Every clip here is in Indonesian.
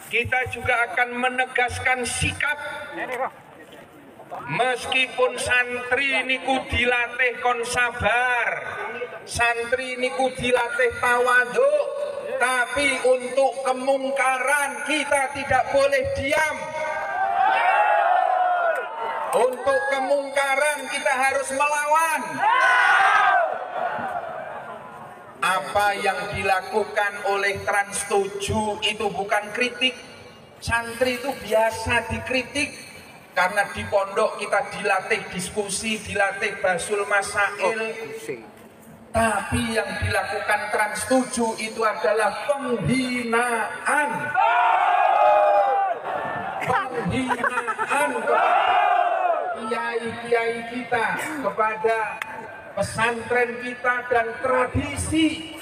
kita juga akan menegaskan sikap. Meskipun santri niku dilatih kon sabar, santri niku dilatih tawadhu, tapi untuk kemungkaran kita tidak boleh diam. Untuk kemungkaran kita harus melawan. Apa yang dilakukan oleh Trans 7 itu bukan kritik. Santri itu biasa dikritik. Karena di pondok kita dilatih diskusi, dilatih basul masail. Tapi yang dilakukan Trans 7 itu adalah penghinaan. Penghinaan kepada kiai-kiai kita, kepada pesantren kita dan tradisi,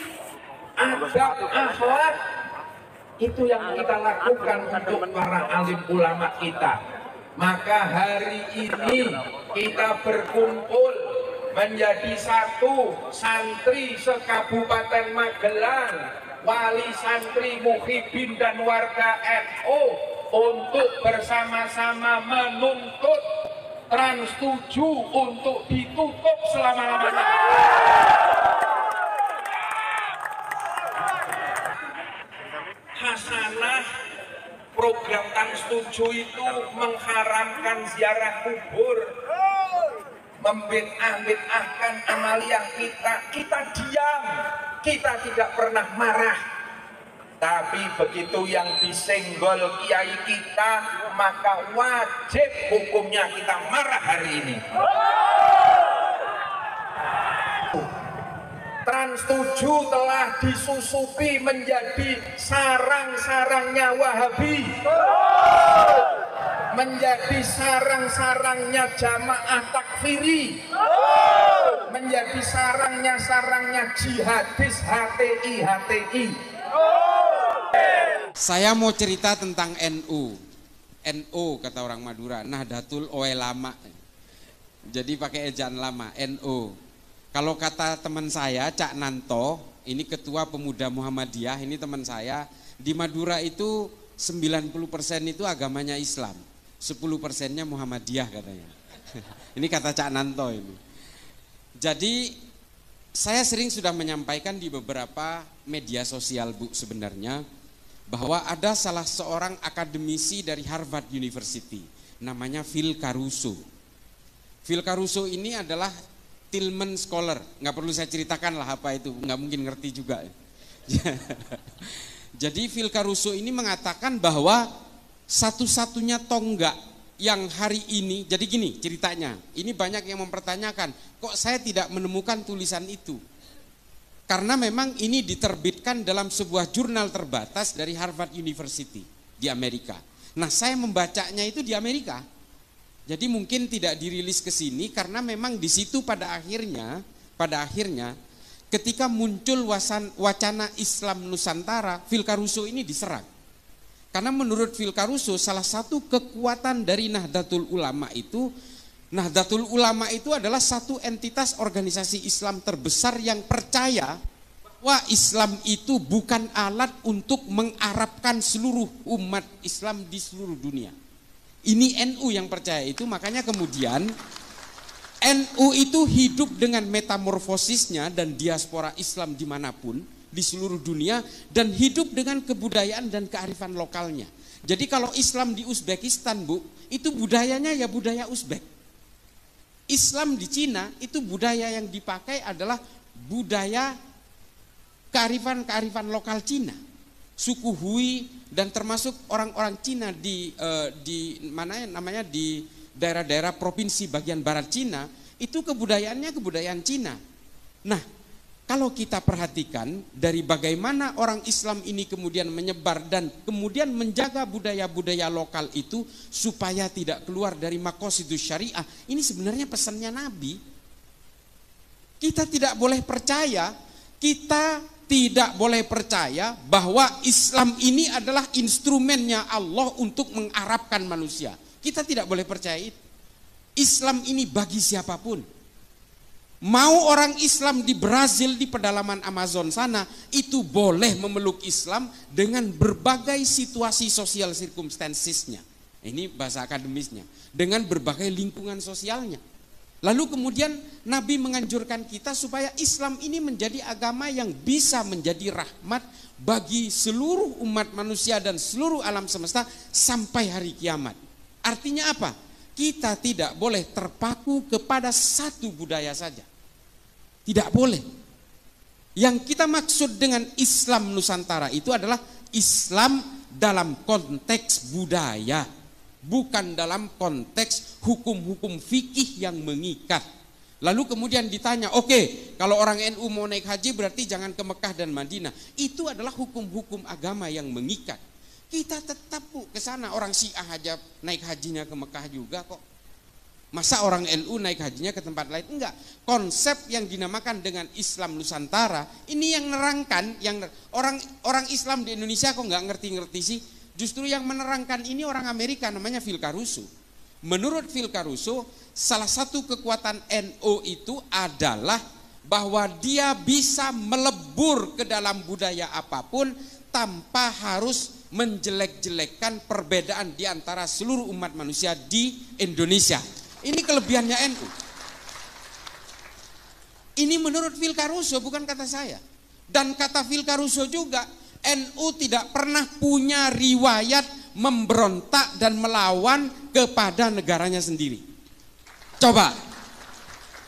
adab, akhlak. Itu yang kita lakukan untuk para alim ulama kita. Maka hari ini kita berkumpul menjadi satu, santri se-Kabupaten Magelang, wali santri Muhyiddin dan warga NU, untuk bersama-sama menuntut Trans 7 untuk ditutup selama-lamanya. Hasanah program Trans 7 itu mengharamkan ziarah kubur, membid'ah-bid'ahkan amaliyah kita. Kita diam, kita tidak pernah marah. Tapi begitu yang disenggol kiai kita, maka wajib hukumnya kita marah hari ini. Trans 7 telah disusupi menjadi sarang-sarangnya Wahabi, menjadi sarang-sarangnya Jamaah Takfiri, menjadi sarangnya jihadis HTI. Saya mau cerita tentang NU. NU kata orang Madura, Nahdlatul Ulama. Jadi pakai ejaan lama, NU. Kalau kata teman saya, Cak Nanto, ini ketua pemuda Muhammadiyah, ini teman saya, di Madura itu 90% itu agamanya Islam, 10%-nya Muhammadiyah katanya. Ini kata Cak Nanto ini. Jadi saya sering sudah menyampaikan di beberapa media sosial, Bu, sebenarnya, bahwa ada salah seorang akademisi dari Harvard University, namanya Phil Caruso. Phil Caruso ini adalah Tillman Scholar, nggak perlu saya ceritakan lah apa itu, nggak mungkin ngerti juga. Jadi Phil Caruso ini mengatakan bahwa satu-satunya tonggak yang hari ini, jadi gini ceritanya, ini banyak yang mempertanyakan, kok saya tidak menemukan tulisan itu? Karena memang ini diterbitkan dalam sebuah jurnal terbatas dari Harvard University di Amerika. Nah, saya membacanya itu di Amerika. Jadi mungkin tidak dirilis ke sini karena memang di situ pada akhirnya ketika muncul wacana Islam Nusantara, Phil Caruso ini diserang. Karena menurut Phil Caruso salah satu kekuatan dari Nahdlatul Ulama itu adalah satu entitas organisasi Islam terbesar yang percaya bahwa Islam itu bukan alat untuk mengarabkan seluruh umat Islam di seluruh dunia. Ini NU yang percaya itu, makanya kemudian NU itu hidup dengan metamorfosisnya dan diaspora Islam dimanapun di seluruh dunia, dan hidup dengan kebudayaan dan kearifan lokalnya. Jadi kalau Islam di Uzbekistan, Bu, itu budayanya ya budaya Uzbek. Islam di Cina itu budaya yang dipakai adalah budaya kearifan lokal Cina. Suku Hui dan termasuk orang-orang Cina di daerah-daerah provinsi bagian barat Cina, itu kebudayaannya kebudayaan Cina. Nah, kalau kita perhatikan dari bagaimana orang Islam ini kemudian menyebar dan kemudian menjaga budaya-budaya lokal itu supaya tidak keluar dari maqasidus syariah, ini sebenarnya pesannya Nabi. Kita tidak boleh percaya bahwa Islam ini adalah instrumennya Allah untuk mengarabkan manusia. Kita tidak boleh percaya itu. Islam ini bagi siapapun. Mau orang Islam di Brazil, di pedalaman Amazon sana, itu boleh memeluk Islam dengan berbagai situasi sosial circumstancesnya. Ini bahasa akademisnya. Dengan berbagai lingkungan sosialnya. Lalu kemudian Nabi menganjurkan kita supaya Islam ini menjadi agama yang bisa menjadi rahmat bagi seluruh umat manusia dan seluruh alam semesta sampai hari kiamat. Artinya apa? Kita tidak boleh terpaku kepada satu budaya saja. Tidak boleh. Yang kita maksud dengan Islam Nusantara itu adalah Islam dalam konteks budaya, bukan dalam konteks hukum-hukum fikih yang mengikat. Lalu kemudian ditanya, oke, kalau orang NU mau naik haji berarti jangan ke Mekah dan Madinah. Itu adalah hukum-hukum agama yang mengikat. Kita tetap ke sana. Orang Syiah aja naik hajinya ke Mekah juga kok. Masa orang NU naik hajinya ke tempat lain? Enggak. Konsep yang dinamakan dengan Islam Nusantara ini yang nerangkan, yang orang Islam di Indonesia kok nggak ngerti-ngerti sih. Justru yang menerangkan ini orang Amerika, namanya Phil Caruso. Menurut Phil Caruso, salah satu kekuatan NU itu adalah bahwa dia bisa melebur ke dalam budaya apapun tanpa harus menjelek-jelekkan perbedaan di antara seluruh umat manusia di Indonesia. Ini kelebihannya NU. Ini menurut Phil Caruso, bukan kata saya. Dan kata Phil Caruso juga, NU tidak pernah punya riwayat memberontak dan melawan kepada negaranya sendiri. Coba,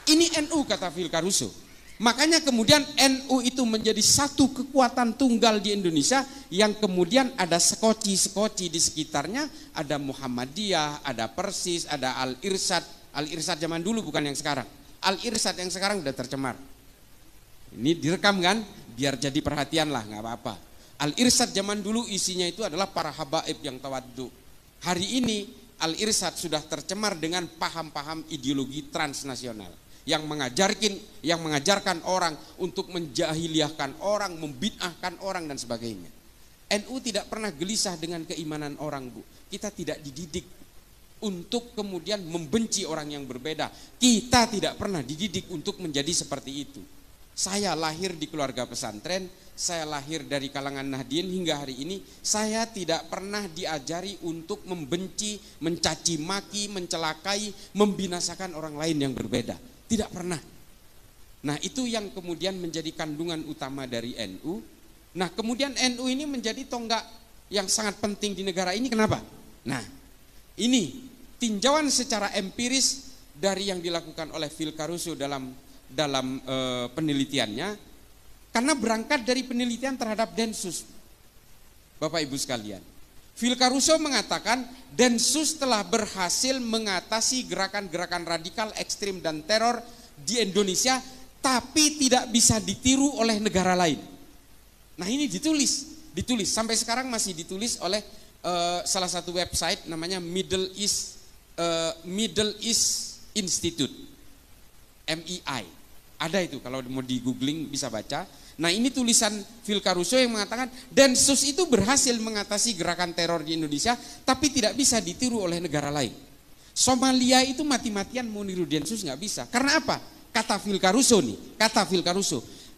ini NU kata Phil Caruso. Makanya kemudian NU itu menjadi satu kekuatan tunggal di Indonesia yang kemudian ada sekoci-sekoci di sekitarnya, ada Muhammadiyah, ada Persis, ada Al-Irsyad. Al-Irsyad zaman dulu bukan yang sekarang. Al-Irsyad yang sekarang udah tercemar. Ini direkam kan, biar jadi perhatian lah, nggak apa-apa. Al-Irsyad zaman dulu isinya itu adalah para habaib yang tawaddu. Hari ini Al-Irsyad sudah tercemar dengan paham-paham ideologi transnasional yang mengajarkan orang untuk menjahiliahkan orang, membid'ahkan orang dan sebagainya. NU tidak pernah gelisah dengan keimanan orang, Bu. Kita tidak dididik untuk kemudian membenci orang yang berbeda. Kita tidak pernah dididik untuk menjadi seperti itu. Saya lahir di keluarga pesantren, saya lahir dari kalangan Nahdien hingga hari ini, saya tidak pernah diajari untuk membenci, mencaci maki, mencelakai, membinasakan orang lain yang berbeda. Tidak pernah. Nah, itu yang kemudian menjadi kandungan utama dari NU. Nah, kemudian NU ini menjadi tonggak yang sangat penting di negara ini. Kenapa? Nah, ini tinjauan secara empiris dari yang dilakukan oleh Phil Caruso dalam penelitiannya, karena berangkat dari penelitian terhadap Densus. Bapak Ibu sekalian, Phil Caruso mengatakan Densus telah berhasil mengatasi gerakan-gerakan radikal, ekstrim dan teror di Indonesia, tapi tidak bisa ditiru oleh negara lain. Nah, ini ditulis sampai sekarang masih ditulis oleh salah satu website namanya Middle East Institute, MEI. Ada itu, kalau mau di googling bisa baca. Nah, ini tulisan Phil Caruso yang mengatakan Densus itu berhasil mengatasi gerakan teror di Indonesia tapi tidak bisa ditiru oleh negara lain. Somalia itu mati-matian mau niru Densus nggak bisa. Karena apa? Kata Phil Caruso nih,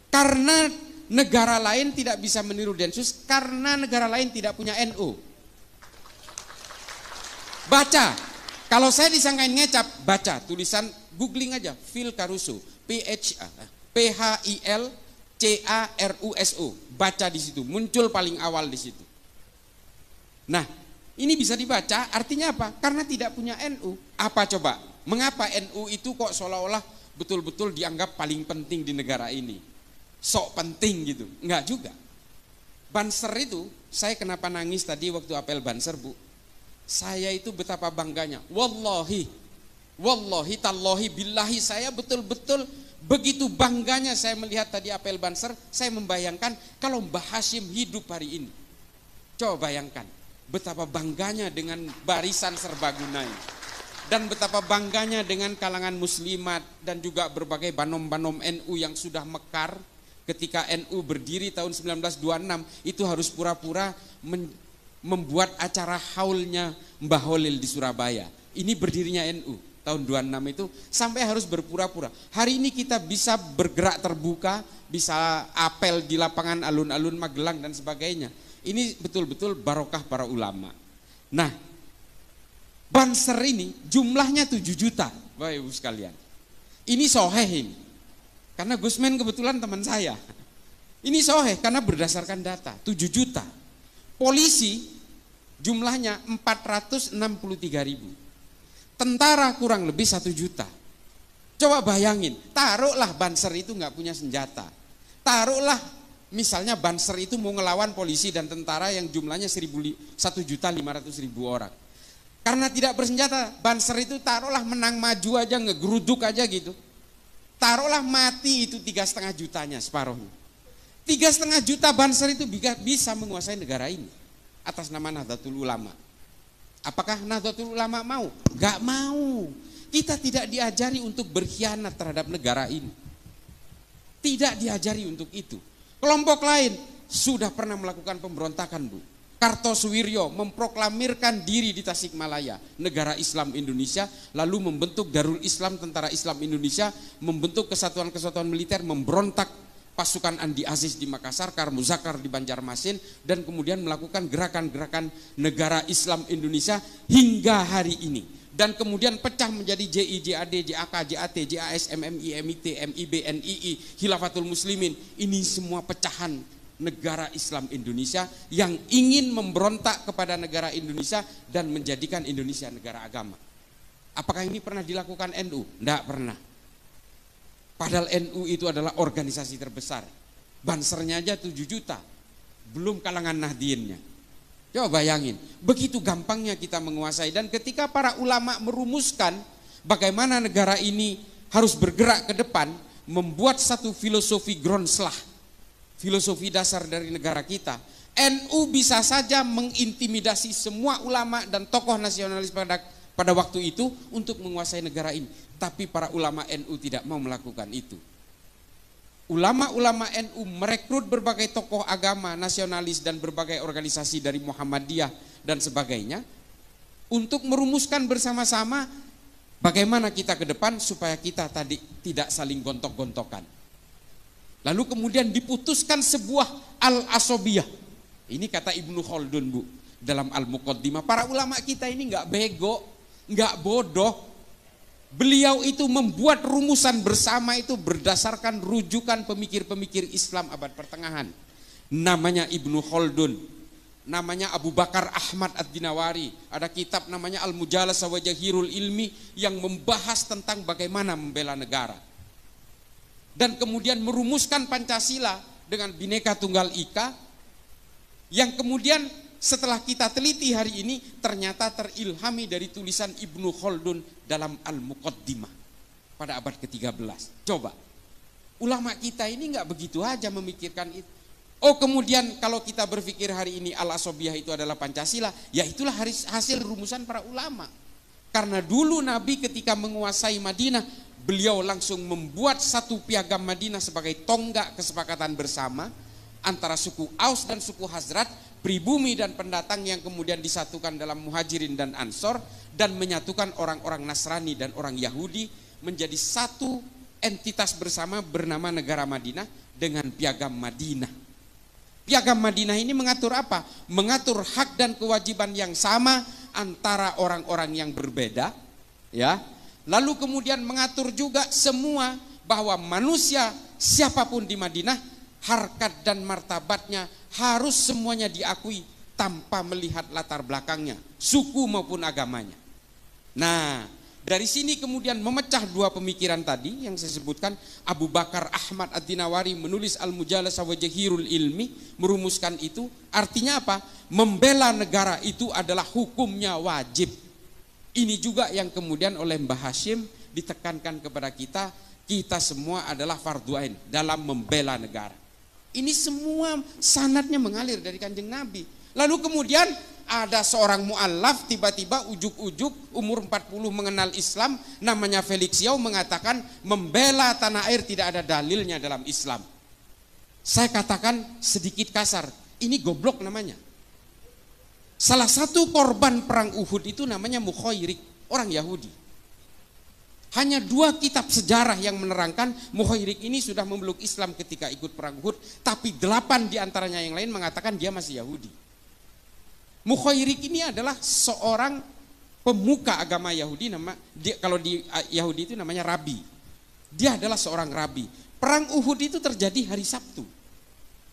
karena negara lain tidak bisa meniru Densus karena negara lain tidak punya NU. Baca, kalau saya disangkain ngecap, baca tulisan, googling aja Phil Caruso, PHILCARUSO, baca di situ, muncul paling awal di situ. Nah, ini bisa dibaca, artinya apa? Karena tidak punya NU. Apa coba? Mengapa NU itu kok seolah-olah betul-betul dianggap paling penting di negara ini? Sok penting gitu? Enggak juga. Banser itu, saya kenapa nangis tadi waktu apel Banser, Bu? Saya itu betapa bangganya. Wallahi, tallahi, billahi, saya betul-betul begitu bangganya saya melihat tadi apel Banser. Saya membayangkan kalau Mbah Hashim hidup hari ini. Coba bayangkan betapa bangganya dengan barisan serbaguna ini, dan betapa bangganya dengan kalangan muslimat dan juga berbagai banom-banom NU yang sudah mekar. Ketika NU berdiri tahun 1926 itu harus pura-pura membuat acara haulnya Mbah Holil di Surabaya. Ini berdirinya NU. tahun 26 itu sampai harus berpura-pura. Hari ini kita bisa bergerak terbuka, bisa apel di lapangan alun-alun Magelang dan sebagainya. Ini betul-betul barokah para ulama. Nah, Banser ini jumlahnya 7 juta, Bapak Ibu sekalian. Ini soheh ini. Karena Gusmen kebetulan teman saya. Ini soheh karena berdasarkan data, 7 juta. Polisi jumlahnya 463 ribu. Tentara kurang lebih 1 juta. Coba bayangin, taruhlah Banser itu nggak punya senjata. Taruhlah misalnya Banser itu mau ngelawan polisi dan tentara yang jumlahnya 1.500.000 orang. Karena tidak bersenjata, Banser itu taruhlah menang maju aja, ngegeruduk aja gitu. Taruhlah mati itu 3,5 jutanya, separuhnya. 3,5 juta Banser itu bisa menguasai negara ini atas nama Nahdlatul Ulama. Apakah Nahdlatul Ulama mau? Gak mau. Kita tidak diajari untuk berkhianat terhadap negara ini. Tidak diajari untuk itu. Kelompok lain sudah pernah melakukan pemberontakan, Bu. Kartosuwiryo memproklamirkan diri di Tasikmalaya, negara Islam Indonesia, lalu membentuk Darul Islam, Tentara Islam Indonesia, membentuk kesatuan-kesatuan militer, memberontak pasukan Andi Aziz di Makassar, Karmuzakar di Banjarmasin, dan kemudian melakukan gerakan-gerakan negara Islam Indonesia hingga hari ini. Dan kemudian pecah menjadi JI, JAD, JAK, JAT, JAS, MMI, MIT, MIB, NII, Khilafatul Muslimin. Ini semua pecahan negara Islam Indonesia yang ingin memberontak kepada negara Indonesia dan menjadikan Indonesia negara agama. Apakah ini pernah dilakukan NU? Tidak pernah. Padahal NU itu adalah organisasi terbesar. Bansernya aja 7 juta. Belum kalangan Nahdliinnya. Coba bayangin, begitu gampangnya kita menguasai. Dan ketika para ulama merumuskan bagaimana negara ini harus bergerak ke depan, membuat satu filosofi Grundslag, filosofi dasar dari negara kita, NU bisa saja mengintimidasi semua ulama dan tokoh nasionalis pada waktu itu untuk menguasai negara ini. Tapi para ulama NU tidak mau melakukan itu. Ulama-ulama NU merekrut berbagai tokoh agama nasionalis dan berbagai organisasi dari Muhammadiyah dan sebagainya untuk merumuskan bersama-sama bagaimana kita ke depan supaya kita tadi tidak saling gontok-gontokan. Lalu kemudian diputuskan sebuah al-asobiyah. Ini kata Ibnu Khaldun, Bu, dalam Al-Muqaddimah. Para ulama kita ini nggak bego, nggak bodoh. Beliau itu membuat rumusan bersama itu berdasarkan rujukan pemikir-pemikir Islam abad pertengahan. Namanya Ibnu Khaldun, namanya Abu Bakar Ahmad Ad-Dinawari. Ada kitab namanya Al-Mujalasah wa Jahirul Ilmi yang membahas tentang bagaimana membela negara. Dan kemudian merumuskan Pancasila dengan Bhinneka Tunggal Ika, yang kemudian setelah kita teliti hari ini ternyata terilhami dari tulisan Ibnu Khaldun dalam Al-Muqaddimah pada abad ke-13. Coba, ulama kita ini nggak begitu aja memikirkan itu. Oh, kemudian kalau kita berpikir hari ini Al-Asobiyah itu adalah Pancasila, ya itulah hasil rumusan para ulama. Karena dulu Nabi ketika menguasai Madinah, beliau langsung membuat satu piagam Madinah sebagai tonggak kesepakatan bersama antara suku Aus dan suku Hazrat, pribumi dan pendatang yang kemudian disatukan dalam Muhajirin dan Ansor, dan menyatukan orang-orang Nasrani dan orang Yahudi menjadi satu entitas bersama bernama negara Madinah dengan piagam Madinah. Piagam Madinah ini mengatur apa? Mengatur hak dan kewajiban yang sama antara orang-orang yang berbeda, ya. Lalu kemudian mengatur juga semua bahwa manusia siapapun di Madinah, harkat dan martabatnya harus semuanya diakui tanpa melihat latar belakangnya, suku maupun agamanya. Nah, dari sini kemudian memecah dua pemikiran tadi yang saya sebutkan. Abu Bakar Ahmad Ad-Dinawari menulis Al-Mujalasah wa Jahirul Ilmi, merumuskan itu. Artinya apa? Membela negara itu adalah hukumnya wajib. Ini juga yang kemudian oleh Mbah Hashim ditekankan kepada kita, kita semua adalah fardhu ain dalam membela negara. Ini semua sanadnya mengalir dari Kanjeng Nabi. Lalu kemudian ada seorang mu'allaf tiba-tiba ujuk-ujuk umur 40 mengenal Islam, namanya Felix Yao, mengatakan membela tanah air tidak ada dalilnya dalam Islam. Saya katakan sedikit kasar, ini goblok namanya. Salah satu korban perang Uhud itu namanya Mukhairik, orang Yahudi. Hanya 2 kitab sejarah yang menerangkan Mukhairik ini sudah memeluk Islam ketika ikut perang Uhud, tapi 8 diantaranya yang lain mengatakan dia masih Yahudi. Mukhairik ini adalah seorang pemuka agama Yahudi, kalau di Yahudi itu namanya rabi. Dia adalah seorang rabi. Perang Uhud itu terjadi hari Sabtu.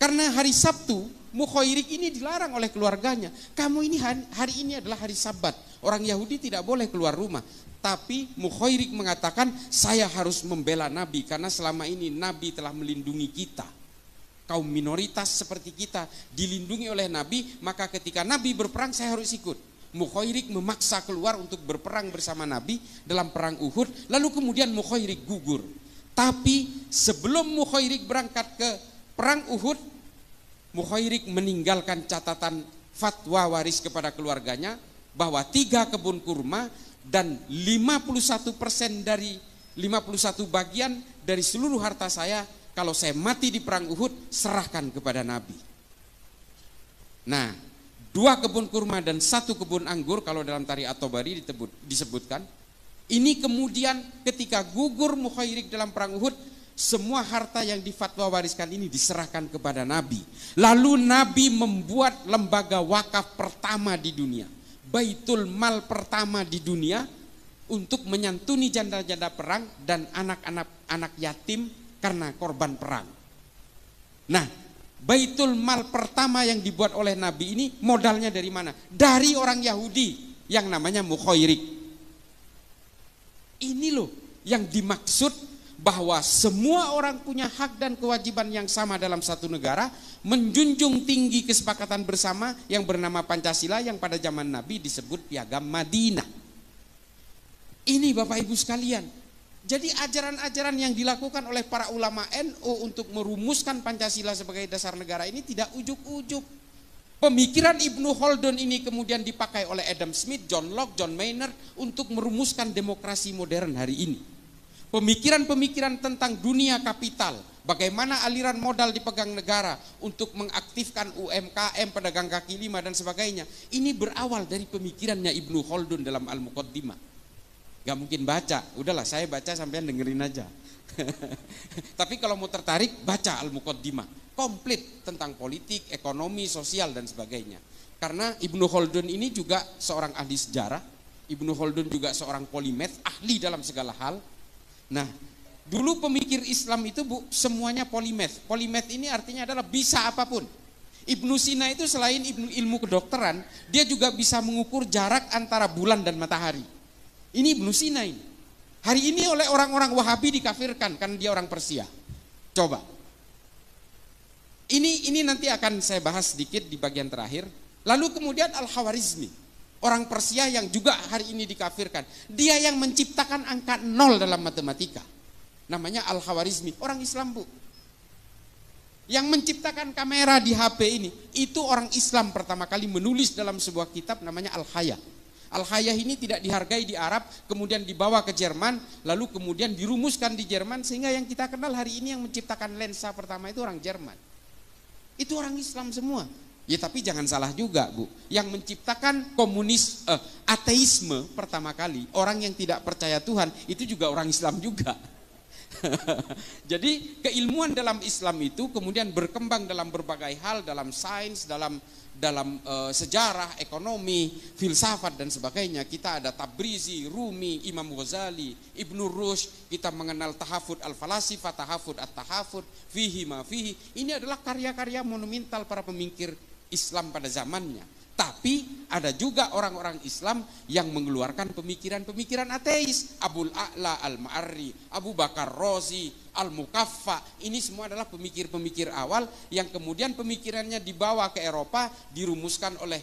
Karena hari Sabtu, Mukhairik ini dilarang oleh keluarganya. Kamu ini hari ini adalah hari Sabat. Orang Yahudi tidak boleh keluar rumah. Tapi Mukhairik mengatakan, saya harus membela Nabi karena selama ini Nabi telah melindungi kita. Kaum minoritas seperti kita dilindungi oleh Nabi, maka ketika Nabi berperang saya harus ikut. Mukhairik memaksa keluar untuk berperang bersama Nabi dalam perang Uhud, lalu kemudian Mukhairik gugur. Tapi sebelum Mukhairik berangkat ke perang Uhud, Mukhairik meninggalkan catatan fatwa waris kepada keluarganya bahwa 3 kebun kurma dan 51% dari 51 bagian dari seluruh harta saya, kalau saya mati di perang Uhud, serahkan kepada Nabi. Nah, 2 kebun kurma dan 1 kebun anggur kalau dalam Tarikh At-Tabari disebutkan. Ini kemudian ketika gugur Mukhairik dalam perang Uhud, semua harta yang difatwa wariskan ini diserahkan kepada Nabi. Lalu Nabi membuat lembaga wakaf pertama di dunia, Baitul Mal pertama di dunia, untuk menyantuni janda-janda perang dan anak-anak yatim karena korban perang. Nah, Baitul Mal pertama yang dibuat oleh Nabi ini modalnya dari mana? Dari orang Yahudi yang namanya Mukhairik. Ini loh yang dimaksud bahwa semua orang punya hak dan kewajiban yang sama dalam satu negara, menjunjung tinggi kesepakatan bersama yang bernama Pancasila yang pada zaman Nabi disebut Piagam Madinah. Ini Bapak Ibu sekalian. Jadi ajaran-ajaran yang dilakukan oleh para ulama NU untuk merumuskan Pancasila sebagai dasar negara ini tidak ujuk-ujuk. Pemikiran Ibnu Khaldun ini kemudian dipakai oleh Adam Smith, John Locke, John Maynard untuk merumuskan demokrasi modern hari ini. Pemikiran-pemikiran tentang dunia kapital, bagaimana aliran modal dipegang negara untuk mengaktifkan UMKM, pedagang kaki lima dan sebagainya. Ini berawal dari pemikirannya Ibnu Khaldun dalam Al-Muqaddimah. Gak mungkin baca, udahlah saya baca sampean dengerin aja. Tapi kalau mau tertarik, baca Al-Muqaddimah. Komplit tentang politik, ekonomi, sosial dan sebagainya. Karena Ibnu Khaldun ini juga seorang ahli sejarah. Ibnu Khaldun juga seorang polimath, ahli dalam segala hal. Nah, dulu pemikir Islam itu semuanya polimath. Polimath ini artinya adalah bisa apapun. Ibnu Sina itu selain ilmu kedokteran, dia juga bisa mengukur jarak antara bulan dan matahari. Ini Ibnu Sina ini. Hari ini oleh orang-orang Wahabi dikafirkan karena dia orang Persia. Coba. Ini nanti akan saya bahas sedikit di bagian terakhir. Lalu kemudian Al-Khawarizmi. Orang Persia yang juga hari ini dikafirkan. Dia yang menciptakan angka 0 dalam matematika. Namanya Al-Khawarizmi, orang Islam bu. Yang menciptakan kamera di HP ini, itu orang Islam pertama kali menulis dalam sebuah kitab namanya Al-Hayah. Al-Hayah ini tidak dihargai di Arab, kemudian dibawa ke Jerman, lalu kemudian dirumuskan di Jerman, sehingga yang kita kenal hari ini yang menciptakan lensa pertama itu orang Jerman. Itu orang Islam semua. Ya tapi jangan salah juga bu, yang menciptakan ateisme pertama kali, orang yang tidak percaya Tuhan, itu juga orang Islam juga. Jadi keilmuan dalam Islam itu kemudian berkembang dalam berbagai hal, dalam sains, dalam sejarah, ekonomi, filsafat dan sebagainya. Kita ada Tabrizi, Rumi, Imam Ghazali, Ibnu Rushd, kita mengenal tahafud al-falasifah, tahafud at-tahafud, fihi ma fihi. Ini adalah karya-karya monumental para pemikir Islam pada zamannya. Tapi ada juga orang-orang Islam yang mengeluarkan pemikiran-pemikiran ateis. Abul A'la Al-Ma'arri, Abu Bakar Razi, Al-Mukaffa. Ini semua adalah pemikir-pemikir awal yang kemudian pemikirannya dibawa ke Eropa, dirumuskan oleh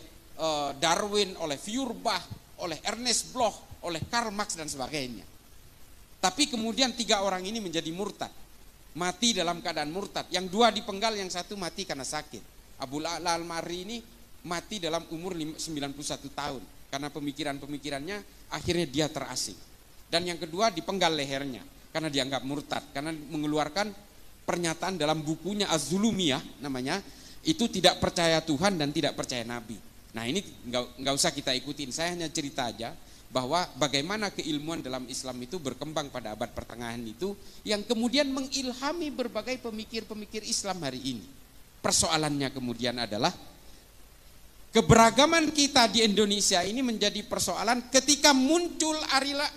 Darwin, oleh Feuerbach, oleh Ernest Bloch, oleh Karl Marx dan sebagainya. Tapi kemudian 3 orang ini menjadi murtad. Mati dalam keadaan murtad. Yang 2 dipenggal, yang 1 mati karena sakit. Abul A'la Al-Ma'arri ini mati dalam umur 91 tahun karena pemikiran-pemikirannya akhirnya dia terasing. Dan yang kedua dipenggal lehernya karena dianggap murtad, karena mengeluarkan pernyataan dalam bukunya Az-Zulumiyah namanya, itu tidak percaya Tuhan dan tidak percaya Nabi. Nah ini nggak usah kita ikutin, saya hanya cerita aja bahwa bagaimana keilmuan dalam Islam itu berkembang pada abad pertengahan itu yang kemudian mengilhami berbagai pemikir-pemikir Islam hari ini. Persoalannya kemudian adalah keberagaman kita di Indonesia ini menjadi persoalan ketika muncul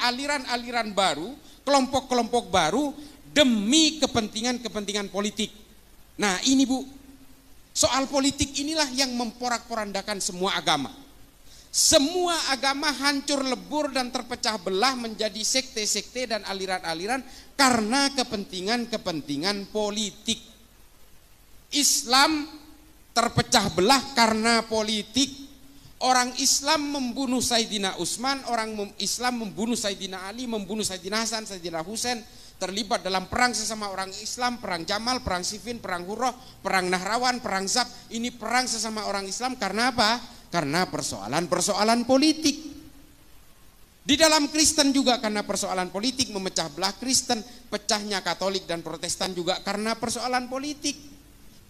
aliran-aliran baru, kelompok-kelompok baru demi kepentingan-kepentingan politik. Nah ini Bu, soal politik inilah yang memporak-porandakan semua agama. Semua agama hancur lebur dan terpecah belah menjadi sekte-sekte dan aliran-aliran karena kepentingan-kepentingan politik. Islam terpecah belah karena politik. Orang Islam membunuh Sayyidina Utsman, orang Islam membunuh Sayyidina Ali, membunuh Sayyidina Hasan, Sayyidina Husain, terlibat dalam perang sesama orang Islam, perang Jamal, perang Siffin, perang Hurrah, perang Nahrawan, perang Zab. Ini perang sesama orang Islam karena apa? Karena persoalan-persoalan politik. Di dalam Kristen juga karena persoalan politik memecah belah Kristen, pecahnya Katolik dan Protestan juga karena persoalan politik.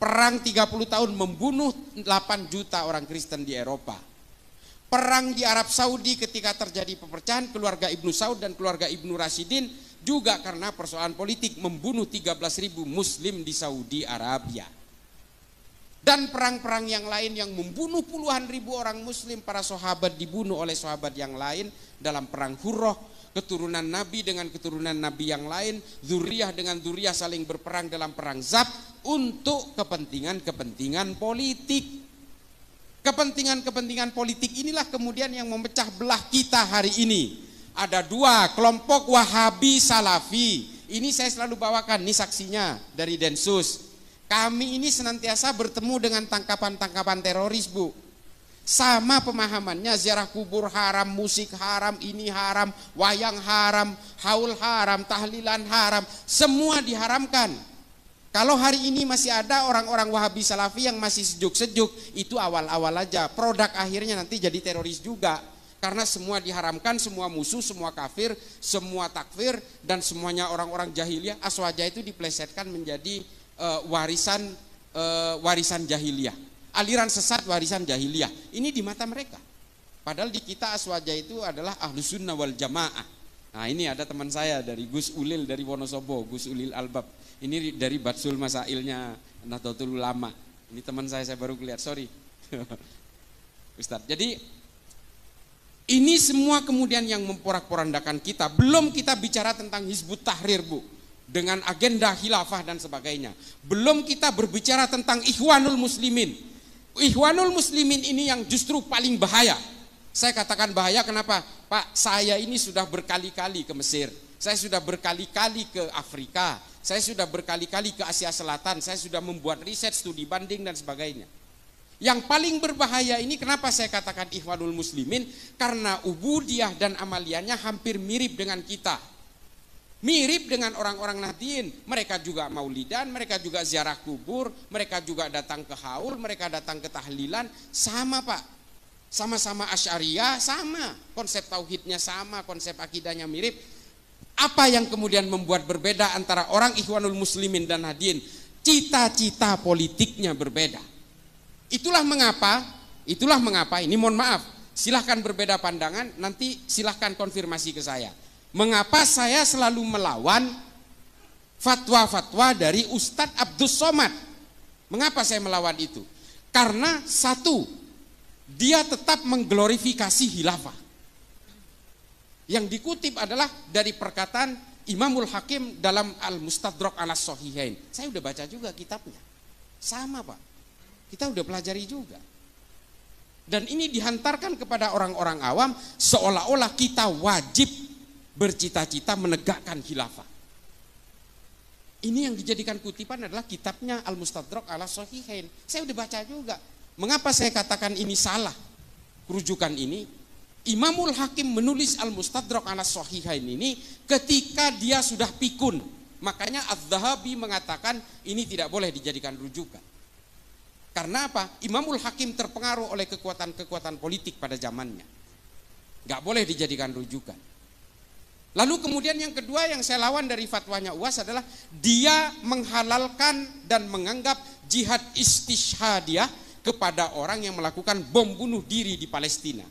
Perang 30 tahun membunuh 8 juta orang Kristen di Eropa. Perang di Arab Saudi ketika terjadi pepecahan keluarga Ibnu Saud dan keluarga Ibnu Rashidin juga karena persoalan politik membunuh 13.000 Muslim di Saudi Arabia. Dan perang-perang yang lain yang membunuh puluhan ribu orang Muslim, para sahabat dibunuh oleh sahabat yang lain dalam perang Hurrah, keturunan Nabi dengan keturunan Nabi yang lain, zuriyah dengan zuriyah saling berperang dalam perang Zab untuk kepentingan-kepentingan politik. Kepentingan-kepentingan politik inilah kemudian yang memecah belah kita hari ini. Ada dua kelompok Wahabi Salafi. Ini saya selalu bawakan, ini saksinya dari Densus. Kami ini senantiasa bertemu dengan tangkapan-tangkapan teroris Bu. Sama pemahamannya, ziarah kubur haram, musik haram, ini haram, wayang haram, haul haram, tahlilan haram, semua diharamkan. Kalau hari ini masih ada orang-orang Wahabi Salafi yang masih sejuk-sejuk, itu awal-awal aja. Produk akhirnya nanti jadi teroris juga. Karena semua diharamkan, semua musuh, semua kafir, semua takfir, dan semuanya orang-orang jahiliyah. Aswaja itu diplesetkan menjadi warisan jahiliyah, aliran sesat warisan jahiliyah. Ini di mata mereka. Padahal di kita Aswaja itu adalah Ahlus Sunnah wal Jamaah. Nah ini ada teman saya dari Gus Ulil dari Wonosobo, Gus Ulil Albab. Ini dari Batsul Masailnya Nahdlatul Ulama. Ini teman saya baru lihat, sorry Ustadz. Jadi ini semua kemudian yang memporak-porandakan kita. Belum kita bicara tentang Hizbut Tahrir Bu, dengan agenda khilafah dan sebagainya. Belum kita berbicara tentang Ikhwanul Muslimin. Ikhwanul Muslimin ini yang justru paling bahaya. Saya katakan bahaya kenapa? Pak, saya ini sudah berkali-kali ke Mesir. Saya sudah berkali-kali ke Afrika. Saya sudah berkali-kali ke Asia Selatan. Saya sudah membuat riset, studi banding dan sebagainya. Yang paling berbahaya ini kenapa saya katakan Ikhwanul Muslimin? Karena ubudiyah dan amaliyahnya hampir mirip dengan kita. Mirip dengan orang-orang Nahdien, mereka juga maulidan, mereka juga ziarah kubur, mereka juga datang ke haul, mereka datang ke tahlilan, sama Pak. Sama-sama Asy'ariyah, sama. Konsep tauhidnya sama, konsep akidahnya mirip. Apa yang kemudian membuat berbeda antara orang Ikhwanul Muslimin dan Nahdien? Cita-cita politiknya berbeda. Itulah mengapa, ini mohon maaf, silahkan berbeda pandangan, nanti silahkan konfirmasi ke saya. Mengapa saya selalu melawan fatwa-fatwa dari Ustadz Abdus Somad? Mengapa saya melawan itu? Karena satu, dia tetap mengglorifikasi khilafah. Yang dikutip adalah dari perkataan Imamul Hakim dalam Al-Mustadrak ala Sahihain. Saya udah baca juga kitabnya. Sama Pak, kita udah pelajari juga. Dan ini dihantarkan kepada orang-orang awam seolah-olah kita wajib bercita-cita menegakkan khilafah. Ini yang dijadikan kutipan adalah kitabnya Al-Mustadrak ala Sahihain. Saya udah baca juga. Mengapa saya katakan ini salah? Rujukan ini, Imamul Hakim menulis Al-Mustadrak ala Sahihain ini ketika dia sudah pikun. Makanya Az-Zahabi mengatakan ini tidak boleh dijadikan rujukan. Karena apa? Imamul Hakim terpengaruh oleh kekuatan-kekuatan politik pada zamannya. Gak boleh dijadikan rujukan. Lalu kemudian yang kedua yang saya lawan dari fatwanya UAS adalah dia menghalalkan dan menganggap jihad istishhadiyah, kepada orang yang melakukan bom bunuh diri di Palestina.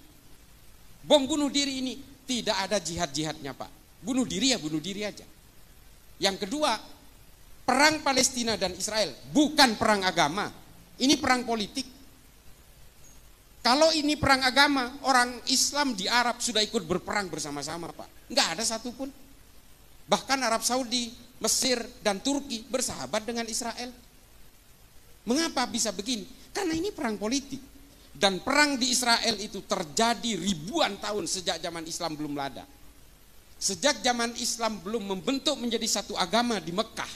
Bom bunuh diri ini tidak ada jihad-jihadnya Pak. Bunuh diri ya bunuh diri aja. Yang kedua, perang Palestina dan Israel bukan perang agama. Ini perang politik. Kalau ini perang agama, orang Islam di Arab sudah ikut berperang bersama-sama Pak. Nggak ada satupun. Bahkan Arab Saudi, Mesir, dan Turki bersahabat dengan Israel. Mengapa bisa begini? Karena ini perang politik. Dan perang di Israel itu terjadi ribuan tahun sejak zaman Islam belum ada. Sejak zaman Islam belum membentuk menjadi satu agama di Mekah,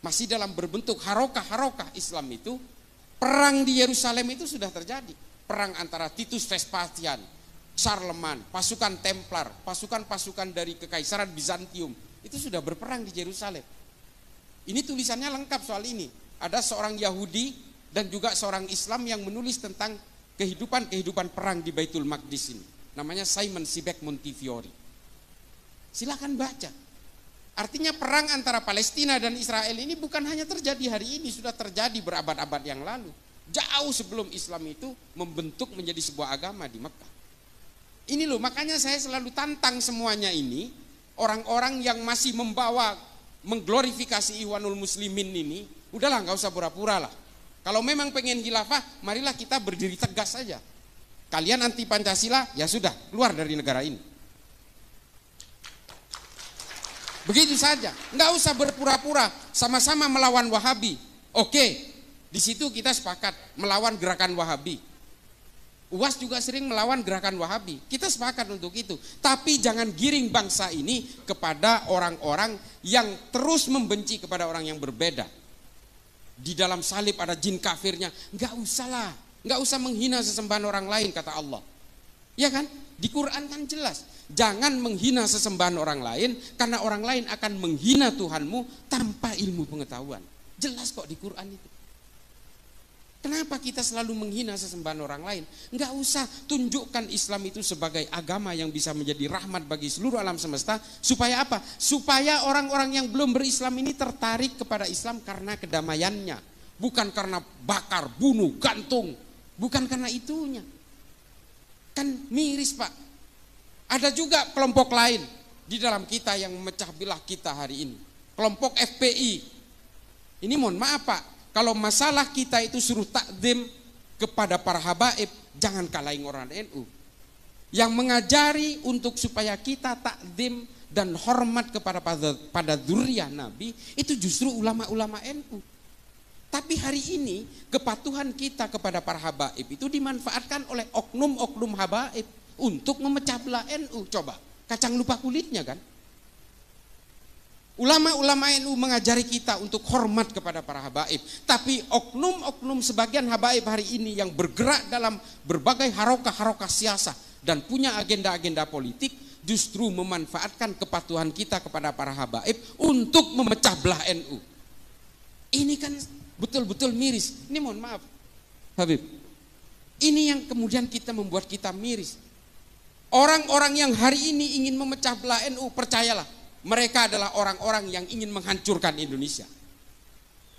masih dalam berbentuk harokah-harokah Islam itu, perang di Yerusalem itu sudah terjadi. Perang antara Titus Vespasian, Charlemagne, pasukan Templar, pasukan-pasukan dari Kekaisaran Bizantium, itu sudah berperang di Yerusalem. Ini tulisannya lengkap soal ini. Ada seorang Yahudi dan juga seorang Islam yang menulis tentang kehidupan perang di Baitul Maqdis ini. Namanya Simon Sibek Montefiore. Silakan baca. Artinya perang antara Palestina dan Israel ini bukan hanya terjadi hari ini, sudah terjadi berabad-abad yang lalu. Jauh sebelum Islam itu membentuk menjadi sebuah agama di Mekah. Ini loh, makanya saya selalu tantang semuanya ini, orang-orang yang masih mengglorifikasi Ikhwanul Muslimin ini, udahlah nggak usah pura-pura lah. Kalau memang pengen khilafah, marilah kita berdiri tegas saja. Kalian anti Pancasila, ya sudah, keluar dari negara ini. Begitu saja, nggak usah berpura-pura sama-sama melawan Wahabi. Oke, di situ kita sepakat melawan gerakan Wahabi. UAS juga sering melawan gerakan Wahabi. Kita sepakat untuk itu. Tapi jangan giring bangsa ini kepada orang-orang yang terus membenci kepada orang yang berbeda. Di dalam salib ada jin kafirnya. Nggak usah lah, nggak usah menghina sesembahan orang lain kata Allah. Ya kan? Di Quran kan jelas. Jangan menghina sesembahan orang lain, karena orang lain akan menghina Tuhanmu tanpa ilmu pengetahuan. Jelas kok di Quran itu. Kenapa kita selalu menghina sesembahan orang lain? Enggak usah, tunjukkan Islam itu sebagai agama yang bisa menjadi rahmat bagi seluruh alam semesta. Supaya apa? Supaya orang-orang yang belum berislam ini tertarik kepada Islam karena kedamaiannya. Bukan karena bakar, bunuh, gantung. Bukan karena itunya. Kan miris Pak. Ada juga kelompok lain di dalam kita yang memecah belah kita hari ini. Kelompok FPI. Ini mohon maaf Pak, kalau masalah kita itu suruh takdim kepada para habaib, jangan kalahin orang NU. Yang mengajari untuk supaya kita takdim dan hormat pada dzurriyyah Nabi, itu justru ulama-ulama NU. Tapi hari ini kepatuhan kita kepada para habaib itu dimanfaatkan oleh oknum-oknum habaib untuk memecah belah NU. Coba, kacang lupa kulitnya kan. Ulama-ulama NU mengajari kita untuk hormat kepada para habaib. Tapi oknum-oknum sebagian habaib hari ini yang bergerak dalam berbagai harokah-harokah siasa dan punya agenda-agenda politik, justru memanfaatkan kepatuhan kita kepada para habaib untuk memecah belah NU. Ini kan betul-betul miris. Ini mohon maaf Habib, ini yang kemudian membuat kita miris. Orang-orang yang hari ini ingin memecah belah NU, percayalah, mereka adalah orang-orang yang ingin menghancurkan Indonesia.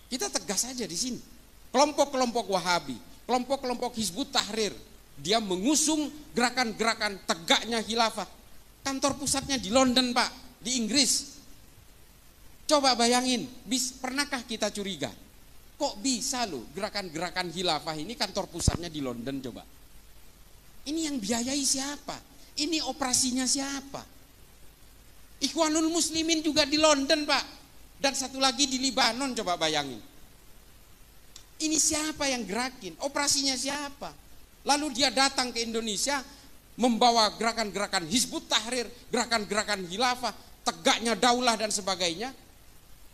Kita tegas saja di sini. Kelompok-kelompok Wahabi, kelompok-kelompok Hizbut Tahrir, dia mengusung gerakan-gerakan tegaknya khilafah. Kantor pusatnya di London Pak, di Inggris. Coba bayangin, pernahkah kita curiga? Kok bisa loh gerakan-gerakan khilafah ini kantor pusatnya di London coba? Ini yang biayai siapa? Ini operasinya siapa? Ikhwanul Muslimin juga di London Pak. Dan satu lagi di Libanon, coba bayangin. Ini siapa yang gerakin? Operasinya siapa? Lalu dia datang ke Indonesia membawa gerakan-gerakan Hizbut Tahrir, gerakan-gerakan khilafah, tegaknya daulah dan sebagainya,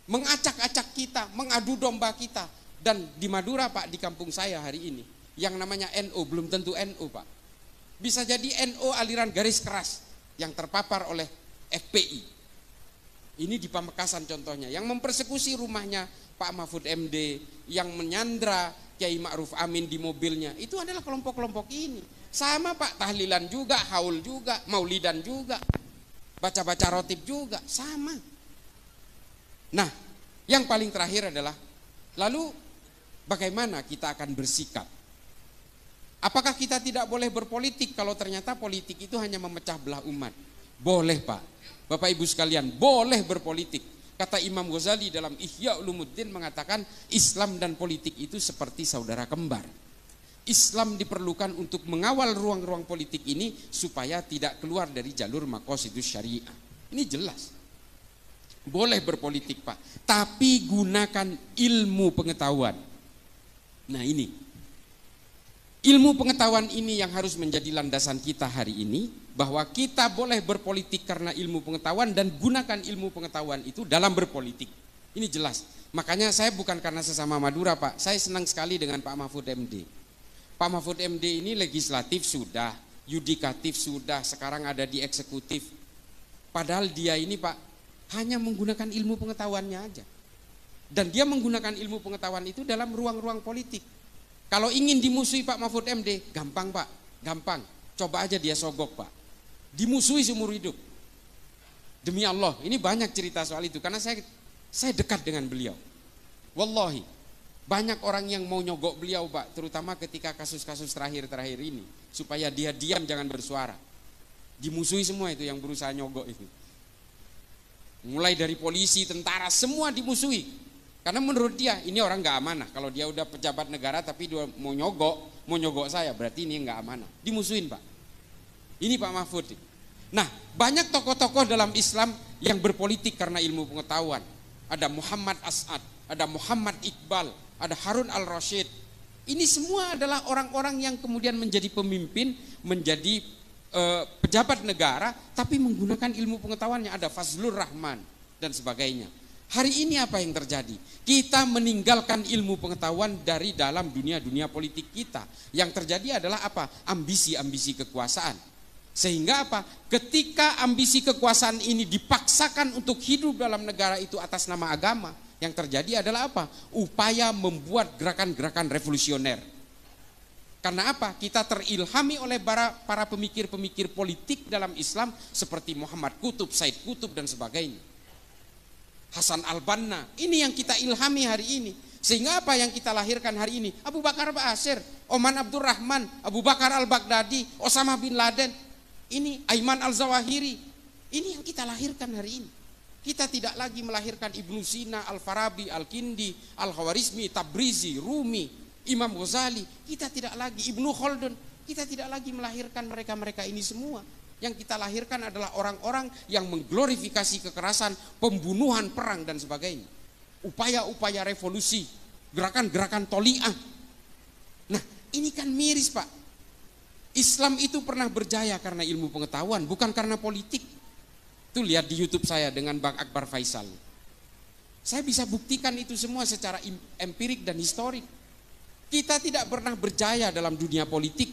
mengacak-acak kita, mengadu domba kita. Dan di Madura Pak, di kampung saya hari ini, yang namanya NU, belum tentu NU Pak. Bisa jadi NU aliran garis keras yang terpapar oleh FPI. Ini di Pamekasan contohnya, yang mempersekusi rumahnya Pak Mahfud MD, yang menyandra Kiai Ma'ruf Amin di mobilnya, itu adalah kelompok-kelompok ini. Sama Pak, tahlilan juga, haul juga, maulidan juga, baca-baca rotib juga, sama. Nah, yang paling terakhir adalah, lalu bagaimana kita akan bersikap? Apakah kita tidak boleh berpolitik kalau ternyata politik itu hanya memecah belah umat? Boleh Pak, Bapak Ibu sekalian, boleh berpolitik. Kata Imam Ghazali dalam Ihya Ulumuddin mengatakan Islam dan politik itu seperti saudara kembar. Islam diperlukan untuk mengawal ruang-ruang politik ini supaya tidak keluar dari jalur maqasidus syariah. Ini jelas. Boleh berpolitik Pak, tapi gunakan ilmu pengetahuan. Nah ini, ilmu pengetahuan ini yang harus menjadi landasan kita hari ini, bahwa kita boleh berpolitik karena ilmu pengetahuan dan gunakan ilmu pengetahuan itu dalam berpolitik. Ini jelas. Makanya saya bukan karena sesama Madura Pak, saya senang sekali dengan Pak Mahfud MD. Pak Mahfud MD ini legislatif sudah, yudikatif sudah, sekarang ada di eksekutif. Padahal dia ini Pak hanya menggunakan ilmu pengetahuannya aja. Dan dia menggunakan ilmu pengetahuan itu dalam ruang-ruang politik. Kalau ingin dimusuhi Pak Mahfud MD, gampang Pak, gampang. Coba aja dia sogok Pak. Dimusuhi seumur hidup. Demi Allah, ini banyak cerita soal itu karena saya dekat dengan beliau. Wallahi, banyak orang yang mau nyogok beliau Pak, terutama ketika kasus-kasus terakhir-terakhir ini, supaya dia diam jangan bersuara. Dimusuhi semua itu yang berusaha nyogok itu. Mulai dari polisi, tentara, semua dimusuhi. Karena menurut dia ini orang nggak amanah. Kalau dia udah pejabat negara tapi dia mau nyogok saya, berarti ini nggak amanah. Dimusuhin Pak. Ini Pak Mahfud. Nah, banyak tokoh-tokoh dalam Islam yang berpolitik karena ilmu pengetahuan. Ada Muhammad As'ad, ada Muhammad Iqbal, ada Harun al-Rasyid. Ini semua adalah orang-orang yang kemudian menjadi pemimpin, menjadi pejabat negara, tapi menggunakan ilmu pengetahuannya. Ada Fazlur Rahman dan sebagainya. Hari ini apa yang terjadi? Kita meninggalkan ilmu pengetahuan dari dalam dunia politik kita. Yang terjadi adalah apa? Ambisi-ambisi kekuasaan. Sehingga apa? Ketika ambisi kekuasaan ini dipaksakan untuk hidup dalam negara itu atas nama agama, yang terjadi adalah apa? Upaya membuat gerakan-gerakan revolusioner. Karena apa? Kita terilhami oleh para pemikir-pemikir politik dalam Islam seperti Muhammad Qutb, Said Qutb dan sebagainya. Hasan al-Banna, ini yang kita ilhami hari ini. Sehingga apa yang kita lahirkan hari ini? Abu Bakar Ba'asyir, Oman Abdurrahman, Abu Bakar al-Baghdadi, Osama bin Laden, ini Aiman al-Zawahiri. Ini yang kita lahirkan hari ini. Kita tidak lagi melahirkan Ibnu Sina, Al-Farabi, Al-Kindi, Al-Khawarizmi, Tabrizi, Rumi, Imam Ghazali. Kita tidak lagi Ibnu Khaldun. Kita tidak lagi melahirkan mereka-mereka ini semua. Yang kita lahirkan adalah orang-orang yang mengglorifikasi kekerasan, pembunuhan, perang dan sebagainya. Upaya-upaya revolusi, gerakan-gerakan toli'ah. Nah, ini kan miris Pak. Islam itu pernah berjaya karena ilmu pengetahuan, bukan karena politik. Itu lihat di YouTube saya dengan Bang Akbar Faisal. Saya bisa buktikan itu semua secara empirik dan historik. Kita tidak pernah berjaya dalam dunia politik.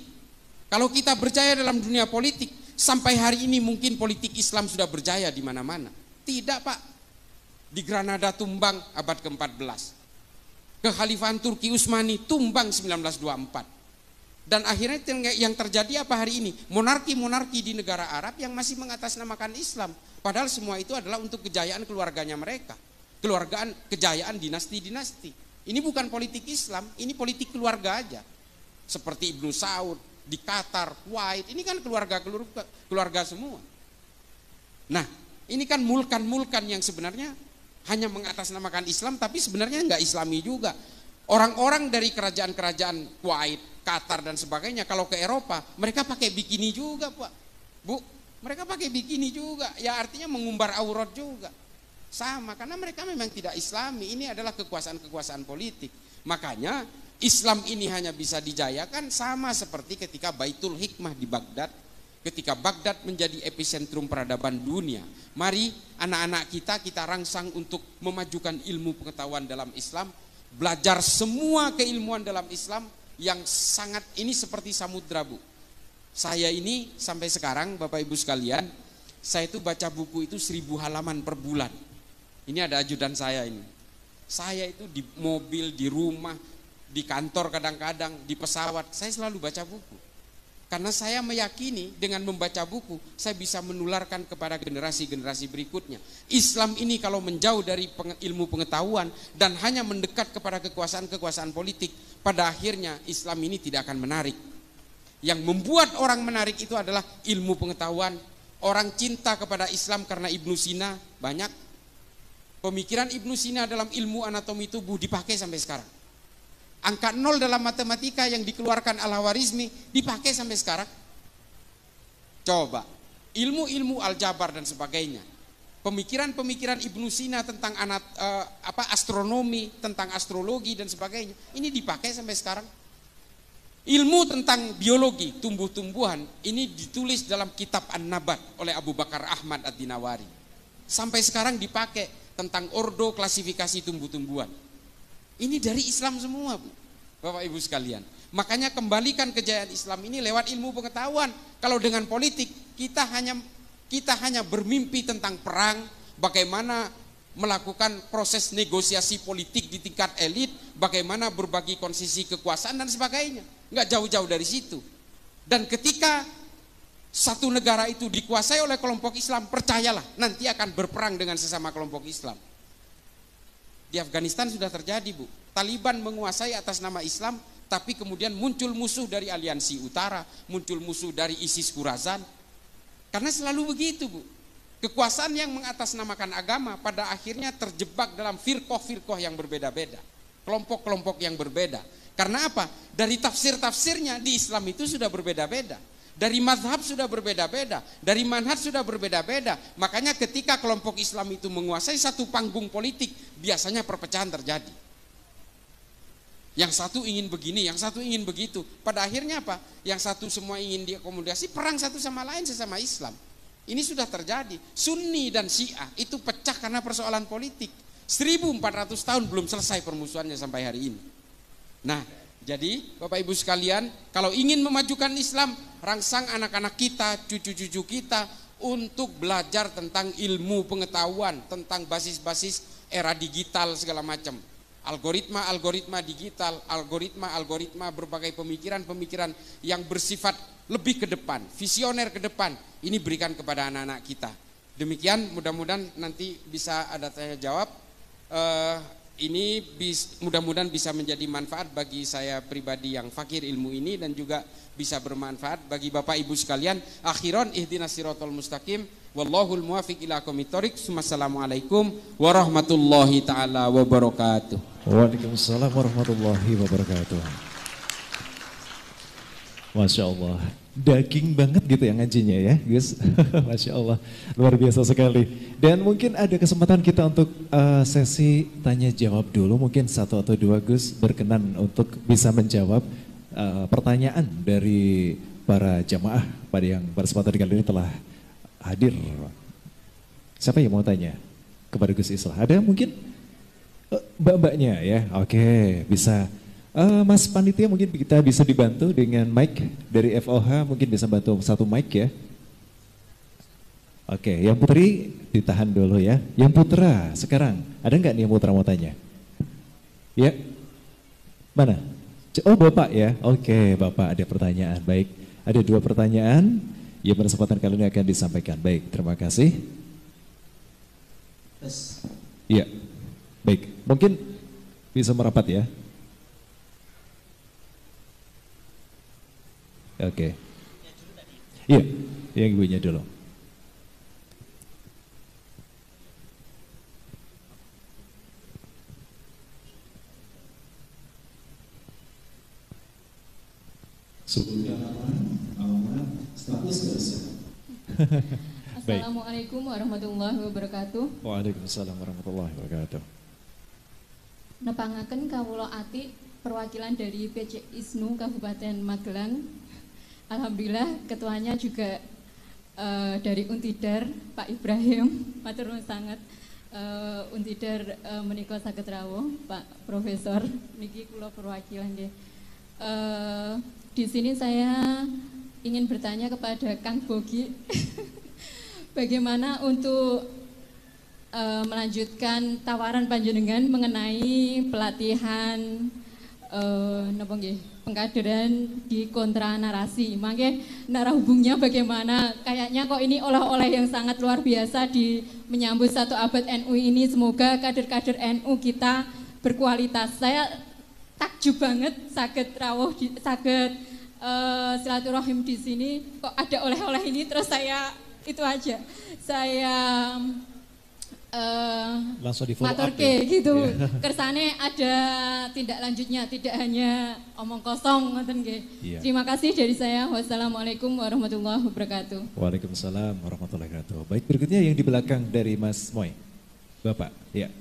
Kalau kita berjaya dalam dunia politik, sampai hari ini mungkin politik Islam sudah berjaya di mana-mana. Tidak Pak. Di Granada tumbang abad ke-14. Kekhalifahan Turki Utsmani tumbang 1924. Dan akhirnya yang terjadi apa hari ini? Monarki-monarki di negara Arab yang masih mengatasnamakan Islam. Padahal semua itu adalah untuk kejayaan keluarganya mereka. Kejayaan dinasti-dinasti. Ini bukan politik Islam, ini politik keluarga aja. Seperti Ibnu Saud, di Qatar, Kuwait, ini kan keluarga semua. Nah, ini kan mulkan-mulkan yang sebenarnya hanya mengatasnamakan Islam, tapi sebenarnya nggak Islami juga. Orang-orang dari kerajaan-kerajaan Kuwait, Qatar dan sebagainya, kalau ke Eropa, mereka pakai bikini juga Pak. Bu, mereka pakai bikini juga, ya artinya mengumbar aurat juga. Sama, karena mereka memang tidak Islami, ini adalah kekuasaan-kekuasaan politik. Makanya Islam ini hanya bisa dijayakan sama seperti ketika Baitul Hikmah di Baghdad, ketika Baghdad menjadi epicentrum peradaban dunia. Mari anak-anak kita rangsang untuk memajukan ilmu pengetahuan dalam Islam, belajar semua keilmuan dalam Islam yang sangat ini seperti samudra Bu. Saya ini sampai sekarang Bapak Ibu sekalian, saya itu baca buku itu 1000 halaman per bulan. Ini ada ajudan saya ini. Saya itu di mobil, di rumah, di kantor kadang-kadang, di pesawat, saya selalu baca buku. Karena saya meyakini dengan membaca buku, saya bisa menularkan kepada generasi-generasi berikutnya. Islam ini kalau menjauh dari ilmu pengetahuan dan hanya mendekat kepada kekuasaan-kekuasaan politik, pada akhirnya Islam ini tidak akan menarik. Yang membuat orang menarik itu adalah ilmu pengetahuan. Orang cinta kepada Islam karena Ibnu Sina banyak. Pemikiran Ibnu Sina dalam ilmu anatomi tubuh dipakai sampai sekarang. Angka 0 dalam matematika yang dikeluarkan Al-Khwarizmi dipakai sampai sekarang. Coba, ilmu-ilmu aljabar dan sebagainya. Pemikiran-pemikiran Ibnu Sina tentang astronomi, tentang astrologi dan sebagainya, ini dipakai sampai sekarang. Ilmu tentang biologi, tumbuh-tumbuhan, ini ditulis dalam kitab An-Nabat oleh Abu Bakar Ahmad Ad-Dinawari. Sampai sekarang dipakai tentang ordo klasifikasi tumbuh-tumbuhan. Ini dari Islam semua, Bu, Bapak Ibu sekalian. Makanya kembalikan kejayaan Islam ini lewat ilmu pengetahuan. Kalau dengan politik kita hanya bermimpi tentang perang, bagaimana melakukan proses negosiasi politik di tingkat elit, bagaimana berbagi konsesi kekuasaan dan sebagainya. Enggak jauh-jauh dari situ. Dan ketika satu negara itu dikuasai oleh kelompok Islam, percayalah nanti akan berperang dengan sesama kelompok Islam. Di Afghanistan sudah terjadi, Bu. Taliban menguasai atas nama Islam, tapi kemudian muncul musuh dari Aliansi Utara, muncul musuh dari ISIS Khorasan. Karena selalu begitu, Bu. Kekuasaan yang mengatasnamakan agama pada akhirnya terjebak dalam firqoh-firqoh yang berbeda-beda, kelompok-kelompok yang berbeda. Karena apa? Dari tafsir-tafsirnya di Islam itu sudah berbeda-beda. Dari mazhab sudah berbeda-beda, dari manhaj sudah berbeda-beda. Makanya ketika kelompok Islam itu menguasai satu panggung politik, biasanya perpecahan terjadi. Yang satu ingin begini, yang satu ingin begitu. Pada akhirnya apa? Yang satu semua ingin diakomodasi, perang satu sama lain sesama Islam. Ini sudah terjadi. Sunni dan Syiah itu pecah karena persoalan politik. 1400 tahun belum selesai permusuhannya sampai hari ini. Nah, jadi Bapak Ibu sekalian, kalau ingin memajukan Islam, rangsang anak-anak kita, cucu-cucu kita untuk belajar tentang ilmu pengetahuan, tentang basis-basis era digital segala macam. Algoritma digital, algoritma berbagai pemikiran-pemikiran yang bersifat lebih ke depan, visioner ke depan. Ini berikan kepada anak-anak kita. Demikian, mudah-mudahan nanti bisa ada tanya jawab. Ini mudah-mudahan bisa menjadi manfaat bagi saya pribadi yang fakir ilmu ini dan juga bisa bermanfaat bagi Bapak Ibu sekalian. Akhiran ihdinas siratal mustaqim wallahul muwaffiq ila aqwamit thoriq. Wassalamualaikum warahmatullahi taala wabarakatuh. Waalaikumsalam warahmatullahi wabarakatuh. Masya Allah, daging banget gitu ya ngajinya ya Gus. Masya Allah, luar biasa sekali. Dan mungkin ada kesempatan kita untuk sesi tanya jawab dulu. Mungkin satu atau dua Gus berkenan untuk bisa menjawab pertanyaan dari para jamaah pada yang berkesempatan kali ini telah hadir. Siapa yang mau tanya kepada Gus Islah? Ada mungkin mbak-mbaknya ya? Oke, bisa. Mas Panitia mungkin kita bisa dibantu dengan mic dari FOH, mungkin bisa bantu satu mic ya. Oke, yang putri ditahan dulu ya. Yang putra sekarang, ada nggak nih yang putra mau tanya? Ya, mana? Oh Bapak ya, oke Bapak ada pertanyaan, baik. Ada dua pertanyaan yang pada kesempatan kali ini akan disampaikan. Baik, terima kasih. Iya, baik. Mungkin bisa merapat ya. Oke. Iya, yang ibunya dulu. Assalamualaikum warahmatullahi wabarakatuh. Waalaikumsalam warahmatullahi wabarakatuh. Nepangaken kawula ati perwakilan dari PC ISNU Kabupaten Magelang. Alhamdulillah ketuanya juga dari Untidar Pak Ibrahim, matur nuwun sanget. Untidar menika saged rawuh Pak Profesor niki kula perwakilan nggih. Di sini saya ingin bertanya kepada Kang Bogi bagaimana untuk melanjutkan tawaran panjenengan mengenai pelatihan napa nggih pengkaderan di kontra narasi. Mangke narah hubungnya bagaimana? Kayaknya kok ini oleh-oleh yang sangat luar biasa di menyambut 1 abad NU ini. Semoga kader-kader NU kita berkualitas. Saya takjub banget saged rawuh saged silaturahim di sini kok ada oleh-oleh ini, terus saya itu aja. Saya langsung di follow up ya? Gitu. Yeah. Kersane ada tindak lanjutnya, tidak hanya omong kosong ngoten nggih. Yeah. Terima kasih dari saya. Wassalamualaikum warahmatullahi wabarakatuh. Waalaikumsalam warahmatullahi wabarakatuh. Baik, berikutnya yang di belakang dari Mas Moy. Bapak, ya.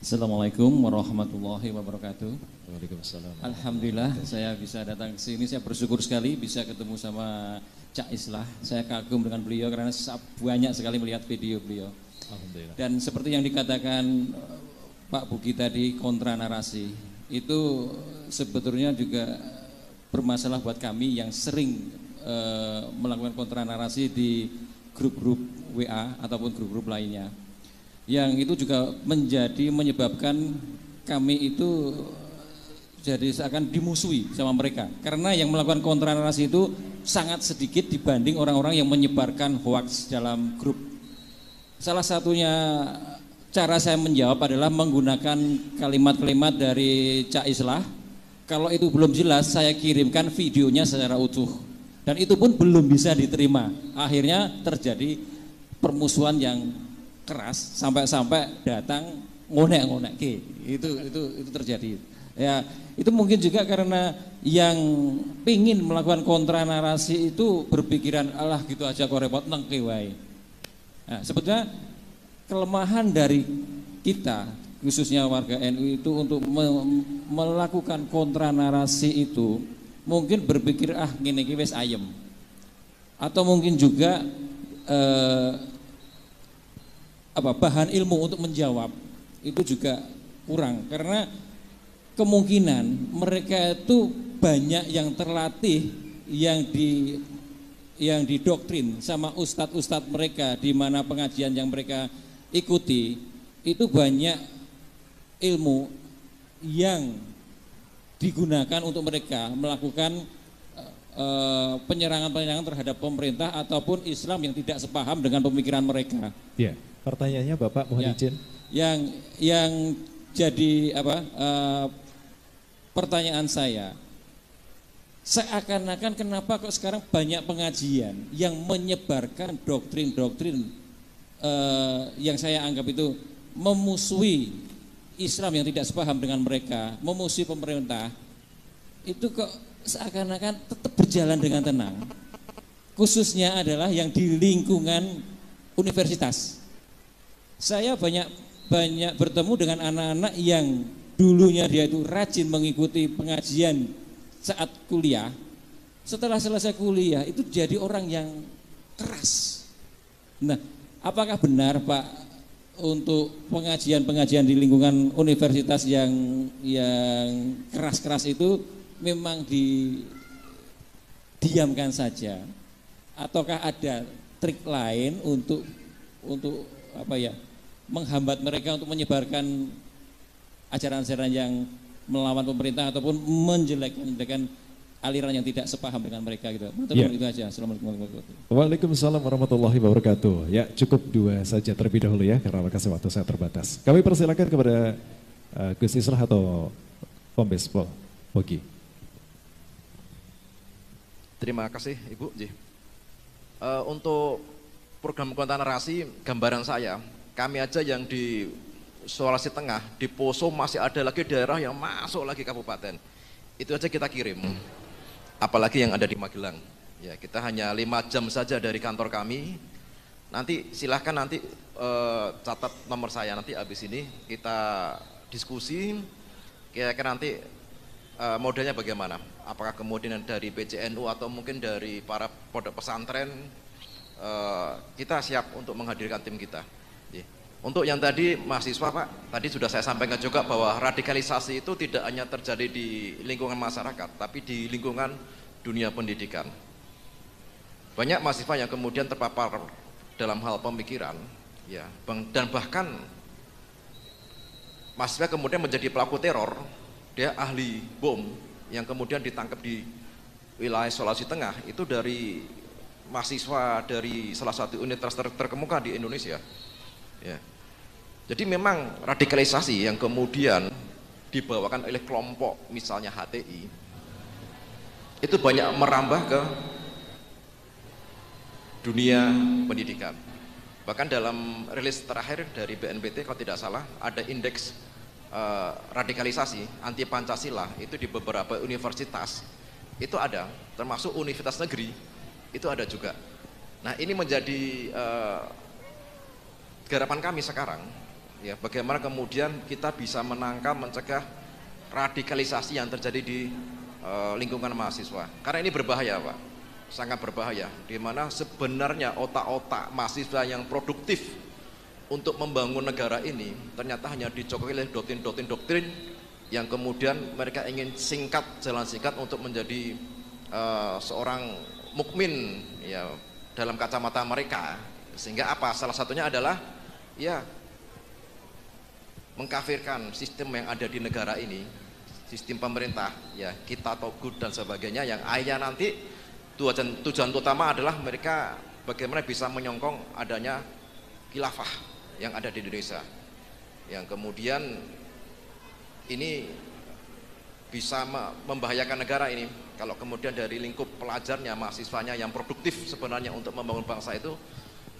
Assalamualaikum warahmatullahi wabarakatuh. Waalaikumsalam. Alhamdulillah saya bisa datang ke sini, saya bersyukur sekali bisa ketemu sama Cak Islah. Saya kagum dengan beliau karena banyak sekali melihat video beliau. Alhamdulillah. Dan seperti yang dikatakan Pak Buki tadi, kontra narasi itu sebetulnya juga bermasalah buat kami yang sering melakukan kontra narasi di grup-grup WA ataupun grup-grup lainnya. Yang itu juga menyebabkan kami itu jadi seakan dimusuhi sama mereka, karena yang melakukan kontra narasi itu sangat sedikit dibanding orang-orang yang menyebarkan hoaks dalam grup. Salah satunya cara saya menjawab adalah menggunakan kalimat-kalimat dari Cak Islah. Kalau itu belum jelas, saya kirimkan videonya secara utuh, dan itu pun belum bisa diterima. Akhirnya terjadi permusuhan yang keras sampai datang ngonek-ngonek. Itu terjadi. Ya, itu mungkin juga karena yang pingin melakukan kontra narasi itu berpikiran alah gitu aja kok repot nang wae. Nah, sebetulnya kelemahan dari kita khususnya warga NU itu untuk melakukan kontra narasi itu mungkin berpikir ngene iki wis ayem. Atau mungkin juga bahan ilmu untuk menjawab itu juga kurang, karena kemungkinan mereka itu banyak yang terlatih, yang didoktrin sama ustadz-ustadz mereka di mana pengajian yang mereka ikuti itu banyak ilmu yang digunakan untuk mereka melakukan penyerangan-penyerangan terhadap pemerintah ataupun Islam yang tidak sepaham dengan pemikiran mereka. Ya, pertanyaannya Bapak mohon izin. Yang jadi pertanyaan saya, seakan-akan kenapa kok sekarang banyak pengajian yang menyebarkan doktrin-doktrin yang saya anggap itu memusuhi Islam yang tidak sepaham dengan mereka, memusuhi pemerintah, itu kok seakan-akan tetap berjalan dengan tenang. Khususnya adalah yang di lingkungan universitas. Saya banyak bertemu dengan anak-anak yang dulunya dia itu rajin mengikuti pengajian saat kuliah. Setelah selesai kuliah itu jadi orang yang keras. Nah, apakah benar Pak untuk pengajian-pengajian di lingkungan universitas yang keras-keras itu memang didiamkan saja, ataukah ada trik lain untuk menghambat mereka untuk menyebarkan ajaran-ajaran yang melawan pemerintah ataupun menjelek-jelekan aliran yang tidak sepaham dengan mereka gitu. Ya. Itu aja. Assalamualaikum warahmatullahi wabarakatuh. Waalaikumsalam warahmatullahi wabarakatuh. Ya, cukup 2 saja terlebih dahulu ya, karena waktu saya terbatas. Kami persilakan kepada Gus Islah atau Kombes Pol Bogi. Terima kasih Ibu. Untuk program kontra narasi, gambaran saya, kami aja yang di Sulawesi Tengah, di Poso masih ada lagi daerah yang masuk lagi kabupaten. Itu aja kita kirim. Apalagi yang ada di Magelang. Ya, kita hanya 5 jam saja dari kantor kami. Nanti silahkan catat nomor saya, nanti habis ini kita diskusi. Kira-kira nanti modelnya bagaimana? Apakah kemudian dari PCNU atau mungkin dari para pondok pesantren, kita siap untuk menghadirkan tim kita. Untuk yang tadi mahasiswa Pak, tadi sudah saya sampaikan juga bahwa radikalisasi itu tidak hanya terjadi di lingkungan masyarakat, tapi di lingkungan dunia pendidikan. Banyak mahasiswa yang kemudian terpapar dalam hal pemikiran, ya, dan bahkan mahasiswa kemudian menjadi pelaku teror, dia ahli bom yang kemudian ditangkap di wilayah Sulawesi Tengah, itu dari mahasiswa dari salah satu universitas terkemuka di Indonesia. Ya. Jadi memang radikalisasi yang kemudian dibawakan oleh kelompok misalnya HTI itu banyak merambah ke dunia pendidikan. Bahkan dalam rilis terakhir dari BNPT kalau tidak salah ada indeks radikalisasi anti Pancasila itu di beberapa universitas itu ada, termasuk universitas negeri itu ada juga. Nah ini menjadi garapan kami sekarang, ya bagaimana kemudian kita bisa menangkal, mencegah radikalisasi yang terjadi di lingkungan mahasiswa. Karena ini berbahaya Pak, sangat berbahaya, di mana sebenarnya otak-otak mahasiswa yang produktif untuk membangun negara ini ternyata hanya dicokoli oleh doktrin-doktrin yang kemudian mereka ingin singkat, jalan singkat untuk menjadi seorang mukmin ya dalam kacamata mereka. Sehingga apa? Salah satunya adalah ya mengkafirkan sistem yang ada di negara ini, sistem pemerintah ya, kita togut dan sebagainya, yang akhirnya nanti tujuan utama adalah mereka bagaimana bisa menyongkong adanya khilafah yang ada di Indonesia, yang kemudian ini bisa membahayakan negara ini kalau kemudian dari lingkup pelajarnya, mahasiswanya yang produktif sebenarnya untuk membangun bangsa itu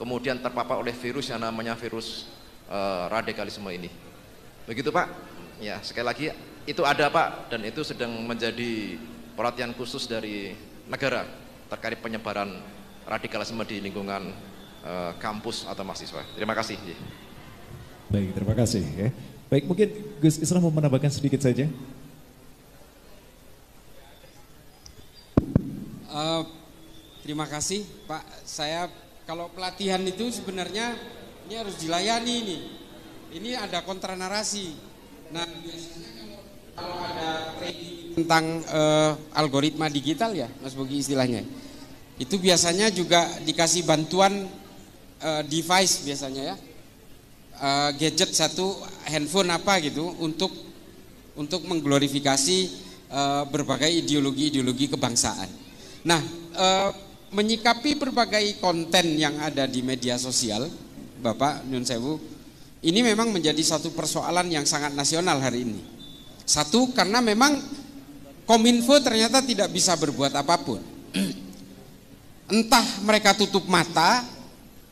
kemudian terpapar oleh virus yang namanya virus radikalisme ini. Begitu Pak. Ya sekali lagi itu ada Pak, dan itu sedang menjadi perhatian khusus dari negara terkait penyebaran radikalisme di lingkungan kampus atau mahasiswa. Terima kasih. Baik, terima kasih ya. Baik, mungkin Gus Isra mau menambahkan sedikit saja. Terima kasih Pak. Saya kalau pelatihan itu sebenarnya ini harus dilayani ini. Ini ada kontra narasi. Nah biasanya kalau ada training tentang algoritma digital ya Mas Bogi istilahnya, itu biasanya juga dikasih bantuan device biasanya ya, gadget satu, handphone apa gitu untuk mengglorifikasi berbagai ideologi kebangsaan. Nah menyikapi berbagai konten yang ada di media sosial Bapak Nyun Sewu, ini memang menjadi satu persoalan yang sangat nasional hari ini. Satu, karena memang Kominfo ternyata tidak bisa berbuat apapun. Entah mereka tutup mata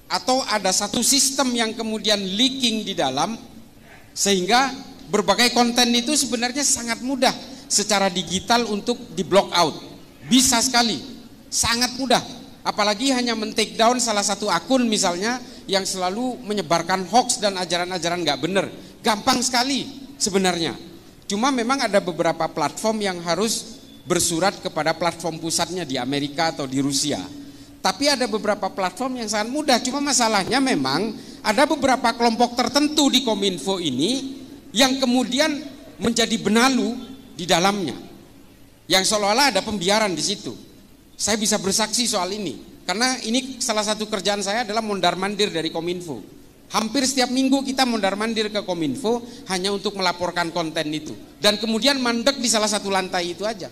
atau ada satu sistem yang kemudian leaking di dalam, sehingga berbagai konten itu sebenarnya sangat mudah secara digital untuk di block out. Bisa sekali, sangat mudah. Apalagi hanya men-take down salah satu akun misalnya yang selalu menyebarkan hoax dan ajaran-ajaran nggak benar. Gampang sekali sebenarnya. Cuma memang ada beberapa platform yang harus bersurat kepada platform pusatnya di Amerika atau di Rusia. Tapi ada beberapa platform yang sangat mudah. Cuma masalahnya memang ada beberapa kelompok tertentu di Kominfo ini yang kemudian menjadi benalu di dalamnya, yang seolah-olah ada pembiaran di situ. Saya bisa bersaksi soal ini, karena ini salah satu kerjaan saya adalah mondar-mandir dari Kominfo. Hampir setiap minggu kita mondar-mandir ke Kominfo hanya untuk melaporkan konten itu, dan kemudian mandek di salah satu lantai itu aja.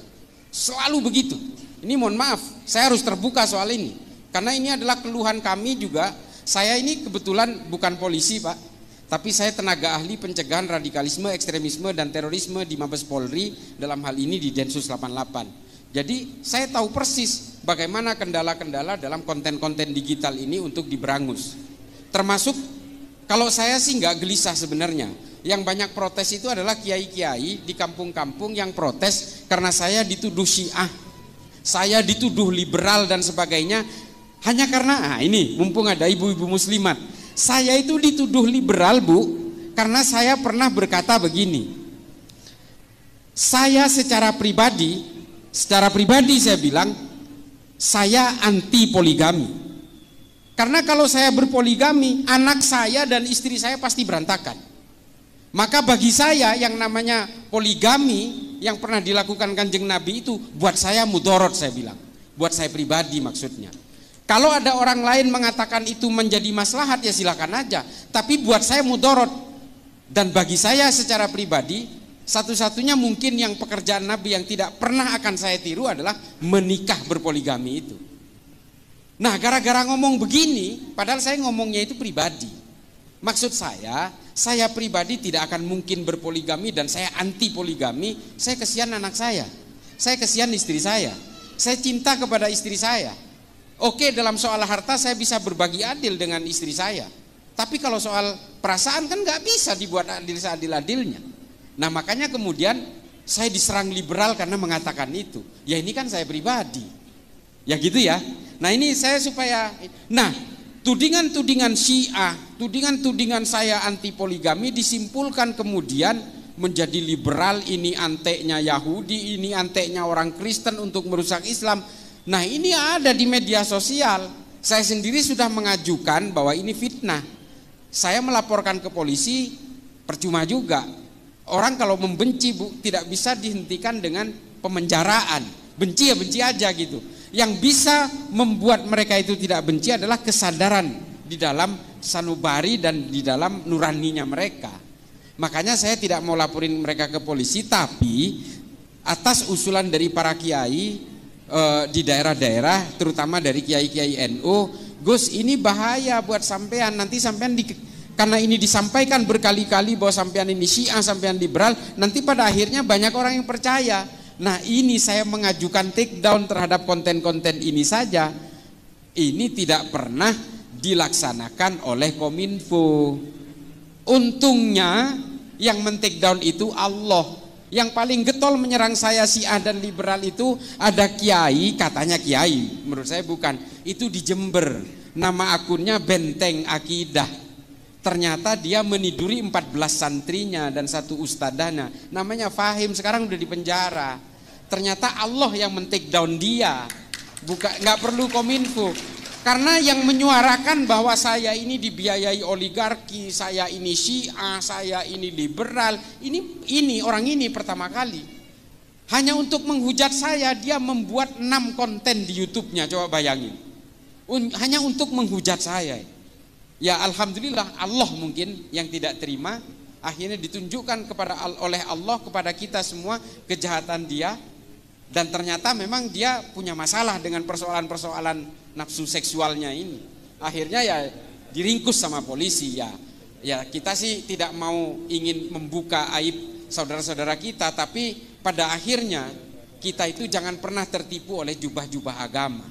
Selalu begitu. Ini mohon maaf, saya harus terbuka soal ini, karena ini adalah keluhan kami juga. Saya ini kebetulan bukan polisi Pak, tapi saya tenaga ahli pencegahan radikalisme, ekstremisme dan terorisme di Mabes Polri, dalam hal ini di Densus 88. Jadi saya tahu persis bagaimana kendala-kendala dalam konten-konten digital ini untuk diberangus. Termasuk kalau saya sih nggak gelisah sebenarnya. Yang banyak protes itu adalah kiai-kiai di kampung-kampung yang protes karena saya dituduh Syiah, saya dituduh liberal dan sebagainya. Hanya karena ini mumpung ada ibu-ibu muslimat, saya itu dituduh liberal Bu, karena saya pernah berkata begini. Saya secara pribadi saya bilang saya anti poligami. Karena kalau saya berpoligami, anak saya dan istri saya pasti berantakan. Maka bagi saya yang namanya poligami yang pernah dilakukan Kanjeng Nabi itu buat saya mudorot, saya bilang. Buat saya pribadi maksudnya. Kalau ada orang lain mengatakan itu menjadi maslahat ya silakan aja. Tapi buat saya mudorot. Dan bagi saya secara pribadi, satu-satunya mungkin yang pekerjaan Nabi yang tidak pernah akan saya tiru adalah menikah berpoligami itu. Nah, gara-gara ngomong begini, padahal saya ngomongnya itu pribadi. Maksud saya pribadi tidak akan mungkin berpoligami dan saya anti poligami. Saya kesian anak saya kesian istri saya cinta kepada istri saya. Oke, dalam soal harta saya bisa berbagi adil dengan istri saya. Tapi kalau soal perasaan kan nggak bisa dibuat adil seadil-adilnya. Nah, makanya kemudian saya diserang liberal karena mengatakan itu. Ya ini kan saya pribadi. Ya gitu ya. Nah ini saya supaya, nah tudingan-tudingan Syiah, tudingan-tudingan saya anti poligami disimpulkan kemudian menjadi liberal, ini anteknya Yahudi, ini anteknya orang Kristen untuk merusak Islam. Nah ini ada di media sosial. Saya sendiri sudah mengajukan bahwa ini fitnah. Saya melaporkan ke polisi, percuma juga. Orang kalau membenci tidak bisa dihentikan dengan pemenjaraan. Benci ya benci aja gitu. Yang bisa membuat mereka itu tidak benci adalah kesadaran di dalam sanubari dan di dalam nuraninya mereka. Makanya saya tidak mau laporin mereka ke polisi, tapi atas usulan dari para kiai di daerah-daerah, terutama dari kiai-kiai NU, Gus ini bahaya buat sampean, nanti sampean karena ini disampaikan berkali-kali bahwa sampean ini Syiah, sampean liberal, nanti pada akhirnya banyak orang yang percaya. Nah ini saya mengajukan take down terhadap konten-konten ini saja. Ini tidak pernah dilaksanakan oleh Kominfo. Untungnya yang men-take down itu Allah. Yang paling getol menyerang saya Syiah dan liberal itu ada kiai, katanya kiai, menurut saya bukan. Itu di Jember, nama akunnya Benteng Akidah. Ternyata dia meniduri 14 santrinya dan satu ustadahnya, namanya Fahim, sekarang udah di penjara. Ternyata Allah yang men-take down dia, nggak perlu Kominfo. Karena yang menyuarakan bahwa saya ini dibiayai oligarki, saya ini Syiah, saya ini liberal, ini orang ini pertama kali. Hanya untuk menghujat saya, dia membuat 6 konten di YouTube-nya, coba bayangin. Hanya untuk menghujat saya. Ya alhamdulillah, Allah mungkin yang tidak terima, akhirnya ditunjukkan oleh Allah kepada kita semua kejahatan dia. Dan ternyata memang dia punya masalah dengan persoalan-persoalan nafsu seksualnya ini. Akhirnya ya diringkus sama polisi. Ya kita sih tidak mau ingin membuka aib saudara-saudara kita, tapi pada akhirnya kita itu jangan pernah tertipu oleh jubah-jubah agama.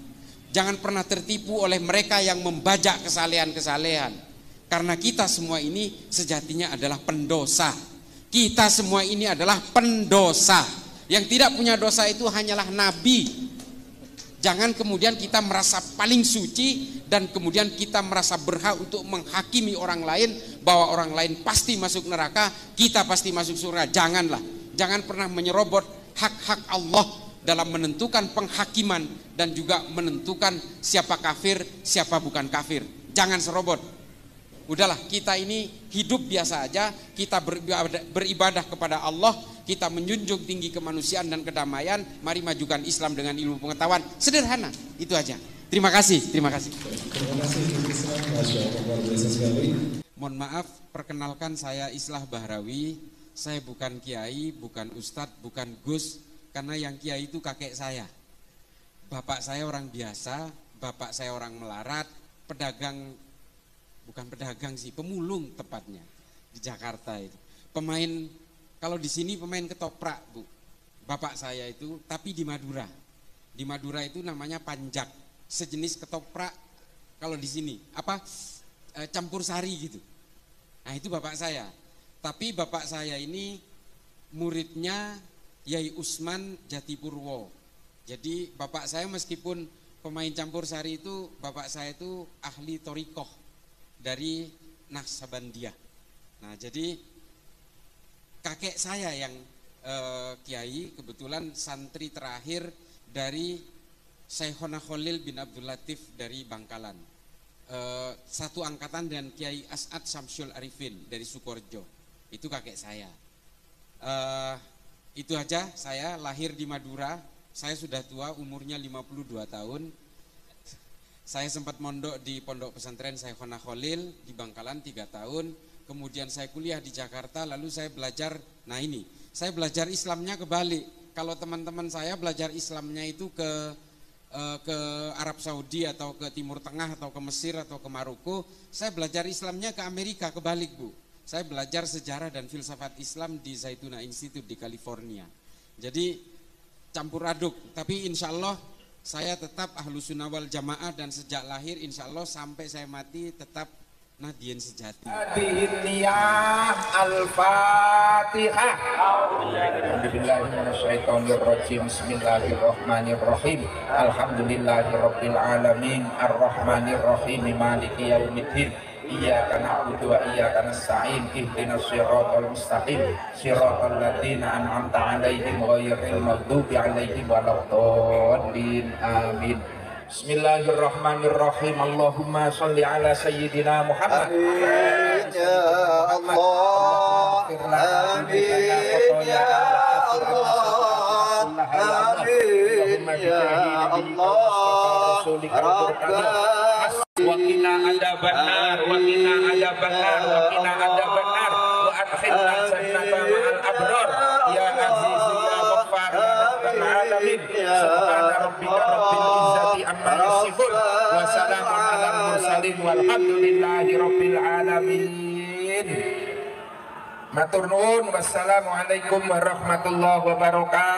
Jangan pernah tertipu oleh mereka yang membajak kesalehan-kesalehan. Karena kita semua ini sejatinya adalah pendosa. Kita semua ini adalah pendosa. Yang tidak punya dosa itu hanyalah Nabi. Jangan kemudian kita merasa paling suci dan kemudian kita merasa berhak untuk menghakimi orang lain bahwa orang lain pasti masuk neraka, kita pasti masuk surga. Janganlah. Jangan pernah menyerobot hak-hak Allah dalam menentukan penghakiman dan juga menentukan siapa kafir, siapa bukan kafir. Jangan serobot. Udahlah, kita ini hidup biasa aja, kita beribadah kepada Allah, kita menjunjung tinggi kemanusiaan dan kedamaian. Mari majukan Islam dengan ilmu pengetahuan. Sederhana, itu aja. Terima kasih. Terima kasih. Mohon maaf, perkenalkan saya Islah Bahrawi. Saya bukan kiai, bukan ustadz, bukan gus. Karena yang kiai itu kakek saya. Bapak saya orang biasa, bapak saya orang melarat, pedagang, bukan pedagang sih, pemulung tepatnya di Jakarta itu. Pemain, kalau di sini pemain ketoprak, Bu. Bapak saya itu, tapi di Madura. Di Madura itu namanya panjak, sejenis ketoprak kalau di sini, campur sari gitu. Nah itu bapak saya. Tapi bapak saya ini muridnya Yai Usman Jatipurwo. Jadi bapak saya meskipun pemain campur sari itu, bapak saya itu ahli torikoh dari Naqsabandiyah. Nah jadi kakek saya yang kiai kebetulan santri terakhir dari Syekhona Khalil bin Abdul Latif dari Bangkalan. Satu angkatan dengan Kiai As'ad Syamsul Arifin dari Sukorejo. Itu kakek saya. Itu aja, saya lahir di Madura, saya sudah tua, umurnya 52 tahun. Saya sempat mondok di pondok pesantren Syekhona Khalil di Bangkalan 3 tahun. kemudian saya kuliah di Jakarta, lalu saya belajar, nah ini, saya belajar Islamnya kebalik. Kalau teman-teman saya belajar Islamnya itu ke Arab Saudi atau ke Timur Tengah atau ke Mesir atau ke Maroko, saya belajar Islamnya ke Amerika, kebalik Bu. Saya belajar sejarah dan filsafat Islam di Zaytuna Institute di California. Jadi campur aduk, tapi insya Allah saya tetap Ahlus Sunnah wal Jamaah dan sejak lahir insya Allah sampai saya mati tetap Nahdiyin sejati. Niyah Al-Fatihah. A'udzubillahiminasyaitonirrajim. Bismillahirrahmanirrahim. Alhamdulillahirabbil alamin. Arrahmanirrahim. Maliki yaumiddin. Iyyaka na'budu wa iyyaka nasta'in. Ihdinas siratal mustaqim. Siratal ladzina an'amta 'alaihim ghairil maghdubi 'alaihim waladdallin. Amin. Bismillahirrahmanirrahim. Allahumma sholli ala sayyidina Muhammad. Amin ya Allah. Amin ya Allah. Amin ya Allah. Rabbana wa qina adzabannar wa qina adzabannar wa qina adzabannar wa adkhilna jannata ma'al abrar ya aziz ya ghaffar ya rabbal alamin. Subhana rabbika rabbil izzati amma yasifun wa salamun alal mursalin walhamdulillahi rabbil alamin. Matur nuwun. Wassalamualaikum warahmatullahi wabarakatuh.